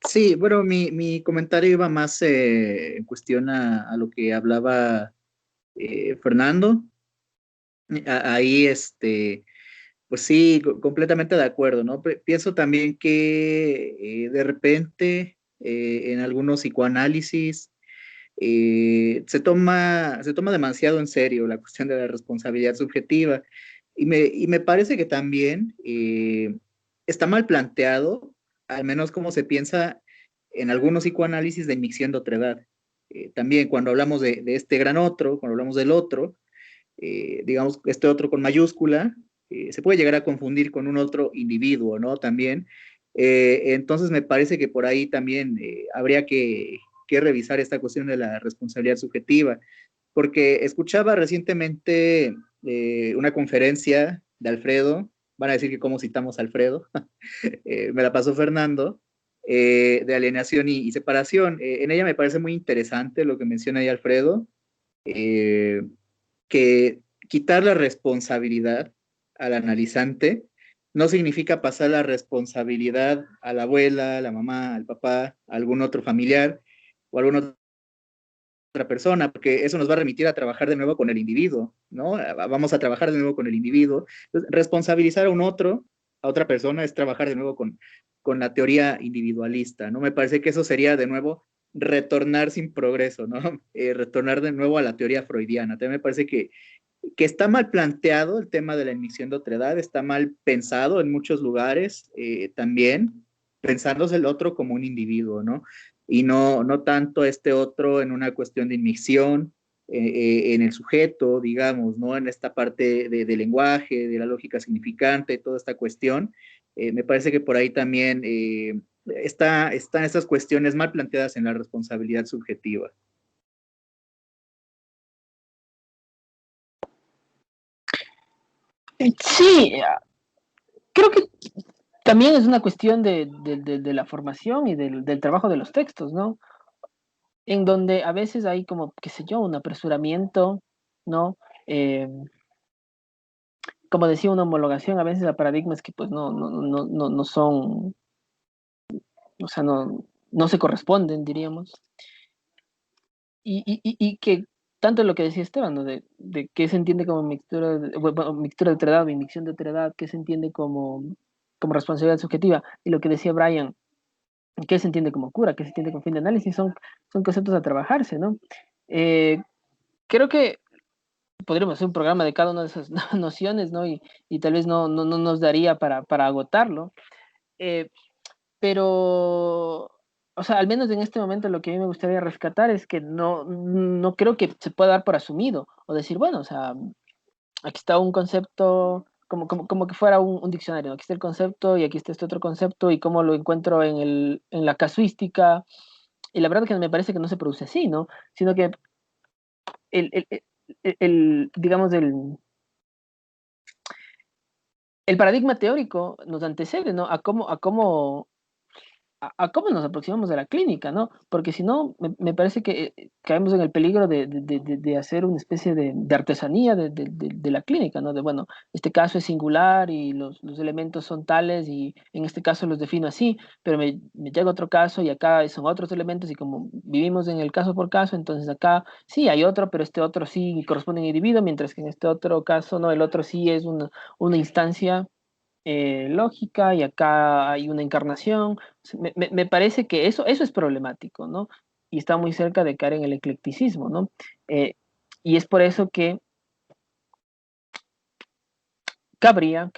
Sí, bueno, mi comentario iba más en cuestión a lo que hablaba Fernando. Ahí, pues sí, completamente de acuerdo, ¿no? Pienso también que de repente en algunos psicoanálisis se toma demasiado en serio la cuestión de la responsabilidad subjetiva y me parece que también está mal planteado, al menos como se piensa en algunos psicoanálisis de micción de otredad. También cuando hablamos de este gran otro, cuando hablamos del otro, digamos, este otro con mayúscula, se puede llegar a confundir con un otro individuo, ¿no? También. Entonces me parece que por ahí también habría que revisar esta cuestión de la responsabilidad subjetiva, porque escuchaba recientemente una conferencia de Alfredo, van a decir que cómo citamos a Alfredo, me la pasó Fernando, de alienación y separación. En ella me parece muy interesante lo que menciona ahí Alfredo, eh, que quitar la responsabilidad al analizante no significa pasar la responsabilidad a la abuela, a la mamá, al papá, a algún otro familiar o a alguna otra persona, porque eso nos va a remitir a trabajar de nuevo con el individuo, ¿no? Vamos a trabajar de nuevo con el individuo. Entonces, responsabilizar a un otro, a otra persona, es trabajar de nuevo con la teoría individualista, ¿no? Me parece que eso sería de nuevo retornar sin progreso, ¿no? Retornar de nuevo a la teoría freudiana. También me parece que está mal planteado el tema de la emisión de otredad, está mal pensado en muchos lugares también, pensándose el otro como un individuo, ¿no? Y no tanto este otro en una cuestión de inmixción en el sujeto, digamos, ¿no? En esta parte de lenguaje, de la lógica significante, toda esta cuestión. Me parece que por ahí también están estas cuestiones mal planteadas en la responsabilidad subjetiva. Sí, creo que también es una cuestión de la formación y del trabajo de los textos, ¿no? En donde a veces hay como, qué sé yo, un apresuramiento, ¿no? Eh, como decía, una homologación a veces a paradigmas que pues no son, o sea, no se corresponden, diríamos. y que tanto lo que decía Esteban, ¿no? De qué se entiende como mixtura de otredad o inyección de otredad, qué se entiende como responsabilidad subjetiva, y lo que decía Brian, qué se entiende como cura, qué se entiende como fin de análisis, son conceptos a trabajarse, ¿no? Eh, creo que podríamos hacer un programa de cada una de esas nociones, ¿no? Y tal vez no nos daría para agotarlo. Eh, pero, o sea, al menos en este momento lo que a mí me gustaría rescatar es que no creo que se pueda dar por asumido o decir, bueno, o sea, aquí está un concepto, como que fuera un diccionario, ¿no? Aquí está el concepto y aquí está este otro concepto y cómo lo encuentro en la casuística. Y la verdad es que me parece que no se produce así, ¿no? Sino que digamos, el paradigma teórico nos antecede, ¿no? A cómo nos aproximamos a la clínica, ¿no? Porque si no, me parece que caemos en el peligro de hacer una especie de artesanía de la clínica, ¿no? De, bueno, este caso es singular y los elementos son tales y en este caso los defino así, pero me llega otro caso y acá son otros elementos y como vivimos en el caso por caso, entonces acá sí hay otro, pero este otro sí corresponde a un individuo, mientras que en este otro caso, no, el otro sí es una instancia lógica y acá hay una encarnación. Me parece que eso es problemático, ¿no? Y está muy cerca de caer en el eclecticismo, ¿no? Eh, y es por eso que cabría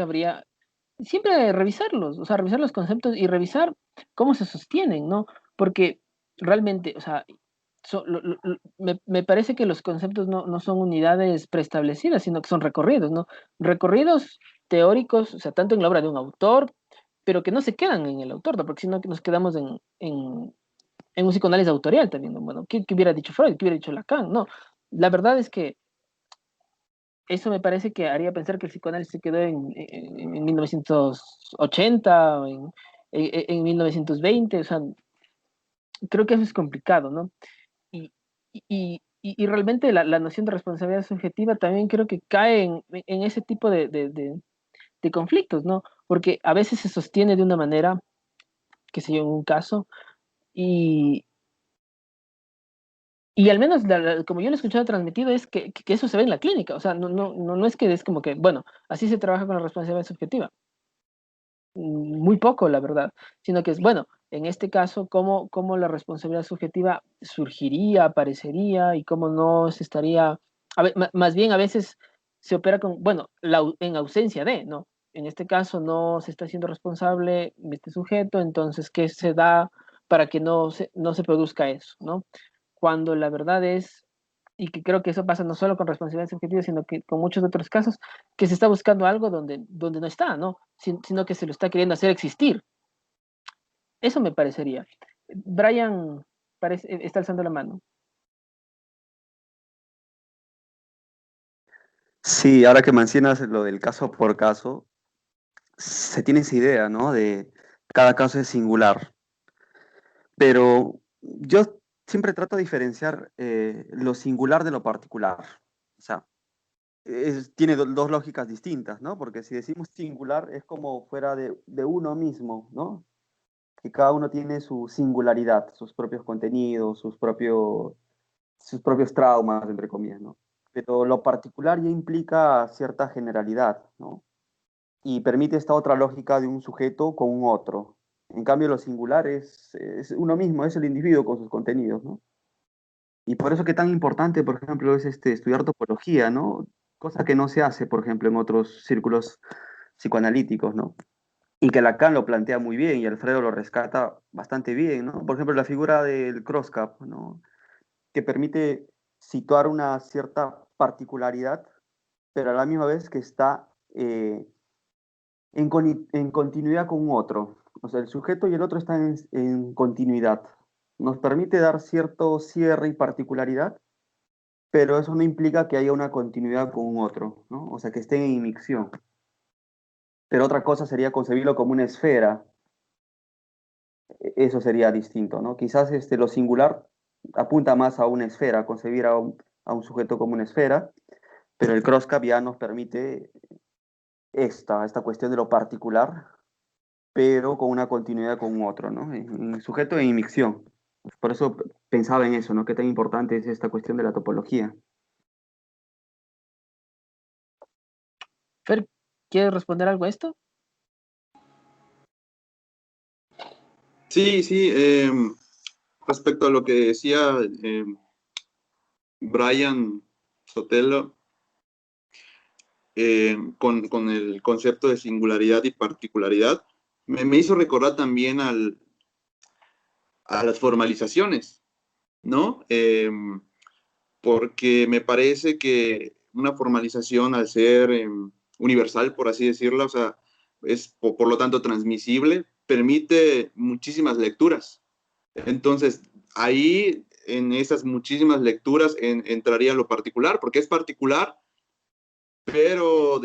siempre revisarlos, o sea, revisar los conceptos y revisar cómo se sostienen, ¿no? Porque realmente, o sea, me parece que los conceptos no son unidades preestablecidas, sino que son recorridos, ¿no? Recorridos teóricos, o sea, tanto en la obra de un autor, pero que no se quedan en el autor, ¿no? Porque si no nos quedamos en un psicoanálisis autorial también, ¿no? Bueno, ¿qué hubiera dicho Freud? ¿Qué hubiera dicho Lacan? No, la verdad es que eso me parece que haría pensar que el psicoanálisis se quedó en 1980, o en 1920, o sea, creo que eso es complicado, ¿no? Y, y realmente la noción de responsabilidad subjetiva también creo que cae en ese tipo de conflictos, ¿no? Porque a veces se sostiene de una manera, que sé yo, en un caso, y, y al menos como yo lo he escuchado transmitido es que eso se ve en la clínica, o sea, no es que es como que, bueno, así se trabaja con la responsabilidad subjetiva, muy poco, la verdad, sino que es, bueno, en este caso, cómo la responsabilidad subjetiva surgiría, aparecería y cómo no se estaría, más bien a veces se opera con, bueno, en ausencia de, ¿no? En este caso no se está siendo responsable este sujeto, entonces, ¿qué se da para que no se produzca eso, ¿no? Cuando la verdad es, y que creo que eso pasa no solo con responsabilidad subjetiva, sino que con muchos otros casos, que se está buscando algo donde no está, ¿no? Sino que se lo está queriendo hacer existir. Eso me parecería. Brian está alzando la mano. Sí, ahora que mencionas lo del caso por caso, se tiene esa idea, ¿no? De cada caso es singular, pero yo siempre trato de diferenciar lo singular de lo particular. O sea, tiene dos lógicas distintas, ¿no? Porque si decimos singular es como fuera de uno mismo, ¿no? Que cada uno tiene su singularidad, sus propios contenidos, sus propios traumas, entre comillas, ¿no? Pero lo particular ya implica cierta generalidad, ¿no? Y permite esta otra lógica de un sujeto con un otro. En cambio, lo singular es uno mismo, es el individuo con sus contenidos, ¿no? Y por eso que tan importante, por ejemplo, es estudiar topología, ¿no? Cosa que no se hace, por ejemplo, en otros círculos psicoanalíticos, ¿no? Y que Lacan lo plantea muy bien y Alfredo lo rescata bastante bien, ¿no? Por ejemplo, la figura del Crosscup, ¿no? Que permite situar una cierta particularidad, pero a la misma vez que está en continuidad con un otro. O sea, el sujeto y el otro están en continuidad. Nos permite dar cierto cierre y particularidad, pero eso no implica que haya una continuidad con un otro, ¿no? O sea, que estén en inmixción. Pero otra cosa sería concebirlo como una esfera. Eso sería distinto, ¿no? Quizás lo singular apunta más a una esfera, a concebir a un sujeto como una esfera, pero el crosscup ya nos permite esta cuestión de lo particular, pero con una continuidad con un otro, ¿no? En sujeto e inmixción. Por eso pensaba en eso, ¿no? Qué tan importante es esta cuestión de la topología. Fer, ¿quieres responder algo a esto? Sí, sí, respecto a lo que decía Brian Sotelo, con el concepto de singularidad y particularidad, me hizo recordar también a las formalizaciones, ¿no? Porque me parece que una formalización, al ser universal, por así decirlo, o sea, es por lo tanto transmisible, permite muchísimas lecturas. Entonces, ahí en esas muchísimas lecturas entraría lo particular, porque es particular, pero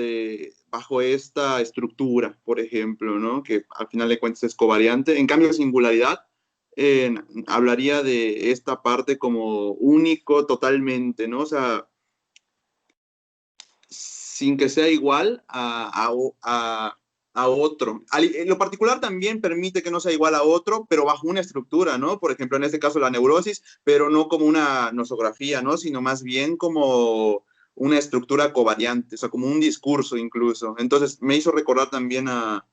bajo esta estructura, por ejemplo, ¿no? Que al final de cuentas es covariante. En cambio, singularidad hablaría de esta parte como único totalmente, ¿no? O sea, sin que sea igual a otro. Lo particular también permite que no sea igual a otro, pero bajo una estructura, ¿no? Por ejemplo, en este caso la neurosis, pero no como una nosografía, ¿no? Sino más bien como una estructura covariante, o sea, como un discurso incluso. Entonces, me hizo recordar también a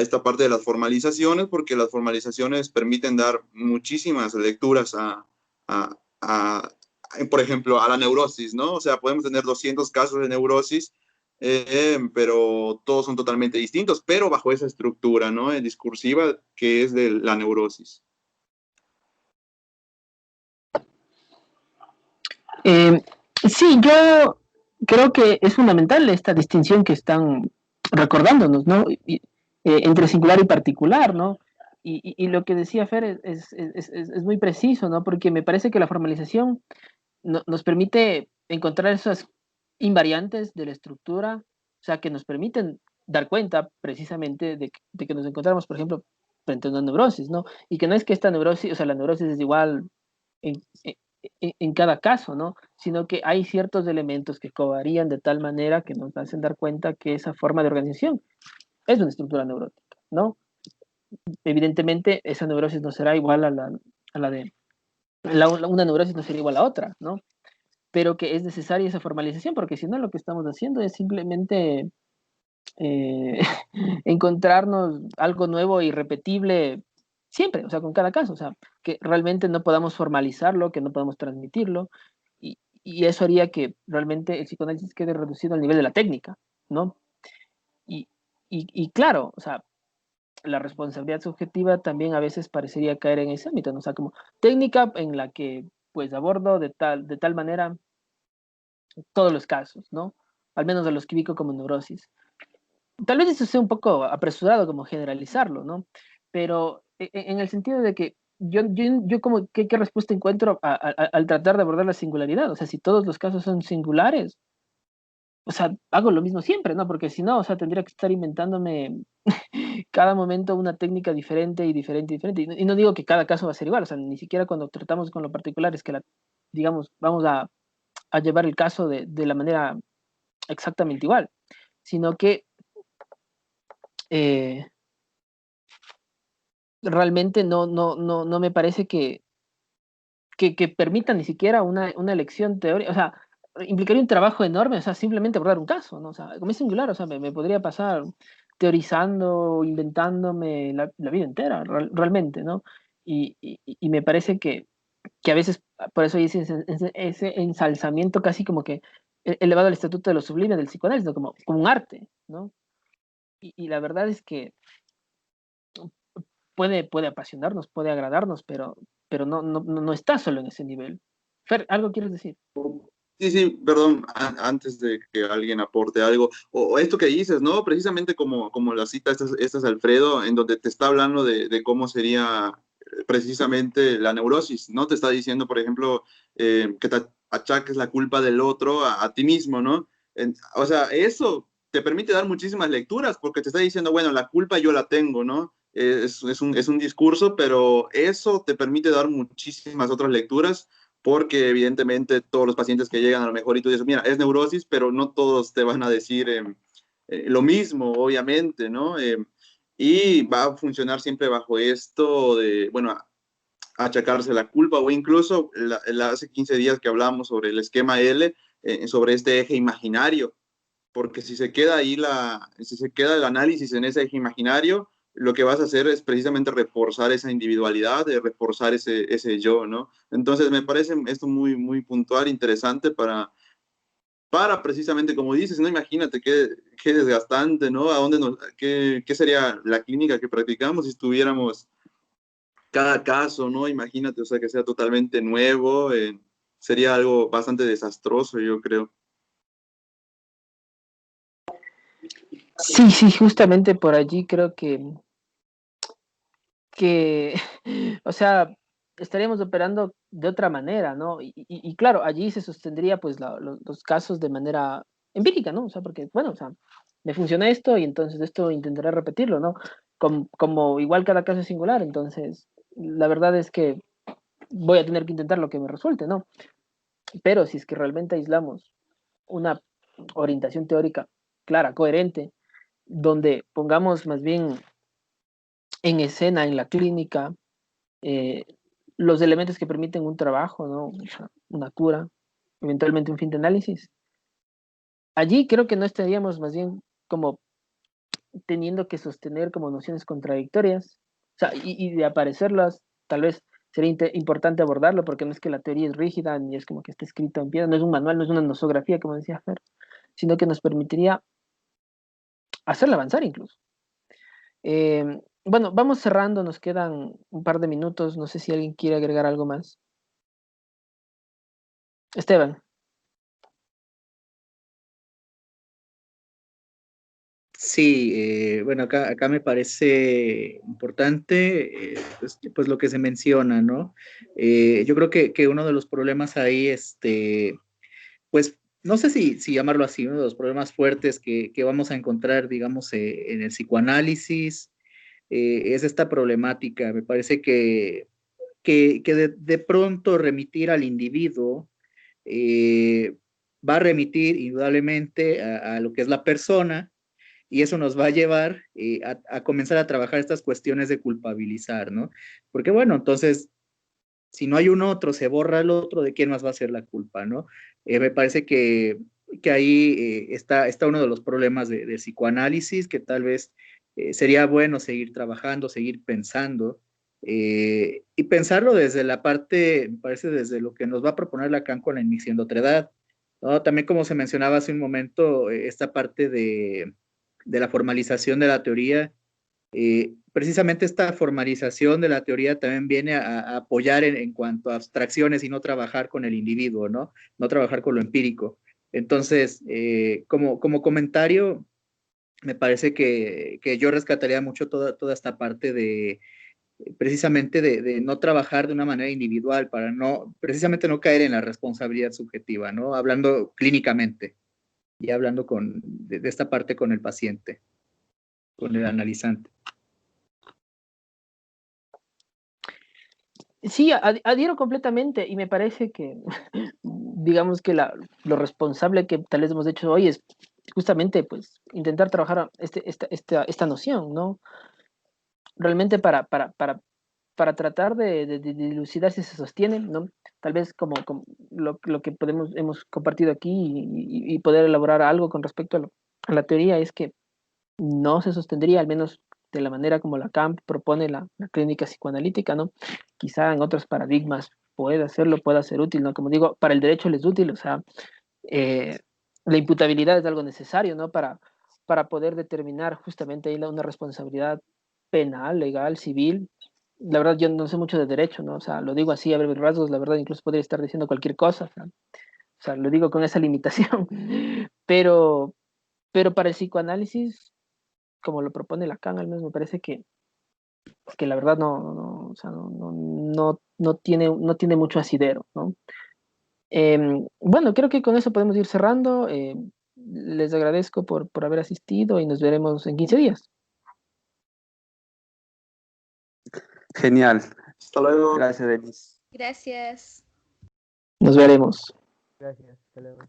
esta parte de las formalizaciones, porque las formalizaciones permiten dar muchísimas lecturas a por ejemplo, a la neurosis, ¿no? O sea, podemos tener 200 casos de neurosis, pero todos son totalmente distintos, pero bajo esa estructura, ¿no? Discursiva que es de la neurosis. Sí, yo creo que es fundamental esta distinción que están recordándonos, ¿no? Entre singular y particular, ¿no? Y lo que decía Fer es muy preciso, ¿no? Porque me parece que la formalización nos permite encontrar esas invariantes de la estructura, o sea, que nos permiten dar cuenta precisamente de que nos encontramos, por ejemplo, frente a una neurosis, ¿no? Y que no es que esta neurosis, o sea, la neurosis es igual en, en cada caso, ¿no? Sino que hay ciertos elementos que covarían de tal manera que nos hacen dar cuenta que esa forma de organización es una estructura neurótica, ¿no? Evidentemente, esa neurosis no será igual a la de... una neurosis no será igual a otra, ¿no? Pero que es necesaria esa formalización, porque si no lo que estamos haciendo es simplemente eh, encontrarnos algo nuevo y repetible siempre, o sea, con cada caso, o sea, que realmente no podamos formalizarlo, que no podamos transmitirlo, y eso haría que realmente el psicoanálisis quede reducido al nivel de la técnica, ¿no? Y, y claro, o sea, la responsabilidad subjetiva también a veces parecería caer en ese ámbito, ¿no? O sea, como técnica en la que pues abordo de tal manera todos los casos, ¿no? Al menos de los que ubico como neurosis. Tal vez eso sea un poco apresurado como generalizarlo, ¿no? Pero en el sentido de que yo como, ¿qué respuesta encuentro al tratar de abordar la singularidad? O sea, si todos los casos son singulares, o sea, hago lo mismo siempre, ¿no? Porque si no, o sea, tendría que estar inventándome cada momento una técnica diferente y diferente y diferente. Y no digo que cada caso va a ser igual, o sea, ni siquiera cuando tratamos con lo particular es que, digamos, vamos a llevar el caso de la manera exactamente igual, sino que eh, realmente no me parece que permita ni siquiera una elección teórica, o sea, implicaría un trabajo enorme, o sea, simplemente abordar un caso, ¿no? O sea, como es singular, o sea, me podría pasar teorizando, inventándome la vida entera, realmente, ¿no? Y me parece que a veces, por eso hay ese ensalzamiento casi como que elevado al estatuto de lo sublime del psicoanálisis, ¿no? Como un arte, ¿no? Y la verdad es que puede apasionarnos, puede agradarnos, pero no está solo en ese nivel. Fer, ¿algo quieres decir? Sí, sí, perdón, antes de que alguien aporte algo, o esto que dices, ¿no? Precisamente como la cita, esta es Alfredo, en donde te está hablando de cómo sería precisamente la neurosis, ¿no? Te está diciendo, por ejemplo, que te achaques la culpa del otro a ti mismo, ¿no? O sea, eso te permite dar muchísimas lecturas, porque te está diciendo, bueno, la culpa yo la tengo, ¿no? Es un discurso, pero eso te permite dar muchísimas otras lecturas porque evidentemente todos los pacientes que llegan a lo mejor y tú dices, mira, es neurosis, pero no todos te van a decir lo mismo, obviamente, ¿no? Y va a funcionar siempre bajo esto de, bueno, achacarse la culpa, o incluso hace 15 días que hablamos sobre el esquema L, sobre este eje imaginario, porque si se queda ahí si se queda el análisis en ese eje imaginario, lo que vas a hacer es precisamente reforzar esa individualidad, reforzar ese yo, ¿no? Entonces me parece esto muy, muy puntual, interesante para precisamente, como dices, ¿no? Imagínate qué desgastante, ¿no? ¿Qué sería la clínica que practicamos si estuviéramos cada caso, ¿no? Imagínate, o sea, que sea totalmente nuevo, sería algo bastante desastroso, yo creo. Sí, sí, justamente por allí creo que o sea, estaríamos operando de otra manera, ¿no? Y claro, allí se sostendría pues los casos de manera empírica, ¿no? O sea, porque, bueno, o sea, me funciona esto y entonces esto intentaré repetirlo, ¿no? Como igual cada caso es singular, entonces la verdad es que voy a tener que intentar lo que me resulte, ¿no? Pero si es que realmente aislamos una orientación teórica clara, coherente, donde pongamos más bien en escena, en la clínica, eh, los elementos que permiten un trabajo, ¿no? O sea, una cura, eventualmente un fin de análisis. Allí creo que no estaríamos más bien como teniendo que sostener como nociones contradictorias, o sea, y de aparecerlas, tal vez sería importante abordarlo, porque no es que la teoría es rígida, ni es como que está escrito en piedra, no es un manual, no es una nosografía, como decía Fer, sino que nos permitiría hacerla avanzar incluso. Bueno, vamos cerrando, nos quedan un par de minutos, no sé si alguien quiere agregar algo más. Esteban. Sí, bueno, acá me parece importante pues lo que se menciona, ¿no? Yo creo que uno de los problemas ahí, pues no sé si llamarlo así, uno de los problemas fuertes que vamos a encontrar, digamos, en el psicoanálisis, es esta problemática. Me parece que de pronto remitir al individuo va a remitir indudablemente a lo que es la persona, y eso nos va a llevar a comenzar a trabajar estas cuestiones de culpabilizar, ¿no? Porque bueno, entonces, si no hay un otro, se borra el otro, ¿de quién más va a ser la culpa, no? Me parece que ahí está uno de los problemas de psicoanálisis, que tal vez sería bueno seguir trabajando, seguir pensando, y pensarlo desde la parte, me parece, desde lo que nos va a proponer Lacan con la inicio de otra edad, ¿no? También como se mencionaba hace un momento, esta parte de la formalización de la teoría, precisamente esta formalización de la teoría también viene a apoyar en cuanto a abstracciones y no trabajar con el individuo, ¿no? No trabajar con lo empírico. Entonces, como comentario, me parece que yo rescataría mucho toda esta parte de precisamente de no trabajar de una manera individual para precisamente no caer en la responsabilidad subjetiva, ¿no? Hablando clínicamente y hablando de esta parte con el paciente, con el analizante. Sí, adhiero completamente y me parece que, digamos que lo responsable que tal vez hemos hecho hoy es justamente pues intentar trabajar esta noción, ¿no? Realmente para tratar de dilucidar si se sostiene, ¿no? Tal vez como lo que hemos compartido aquí y poder elaborar algo con respecto a la teoría es que no se sostendría, al menos de la manera como Lacan propone la clínica psicoanalítica, ¿no? Quizá en otros paradigmas puede hacerlo, pueda ser útil, ¿no? Como digo, para el derecho les es útil, o sea, eh, la imputabilidad es algo necesario, ¿no? Para poder determinar justamente ahí una responsabilidad penal, legal, civil. La verdad, yo no sé mucho de derecho, ¿no? O sea, lo digo así a breves rasgos, la verdad, incluso podría estar diciendo cualquier cosa, o sea, lo digo con esa limitación, pero, pero para el psicoanálisis, como lo propone Lacan, al menos me parece que la verdad o sea, no tiene mucho asidero, ¿no? Bueno, creo que con eso podemos ir cerrando. Les agradezco por haber asistido y nos veremos en 15 días. Genial. Hasta luego. Gracias, Denis. Gracias. Nos veremos. Gracias, hasta luego.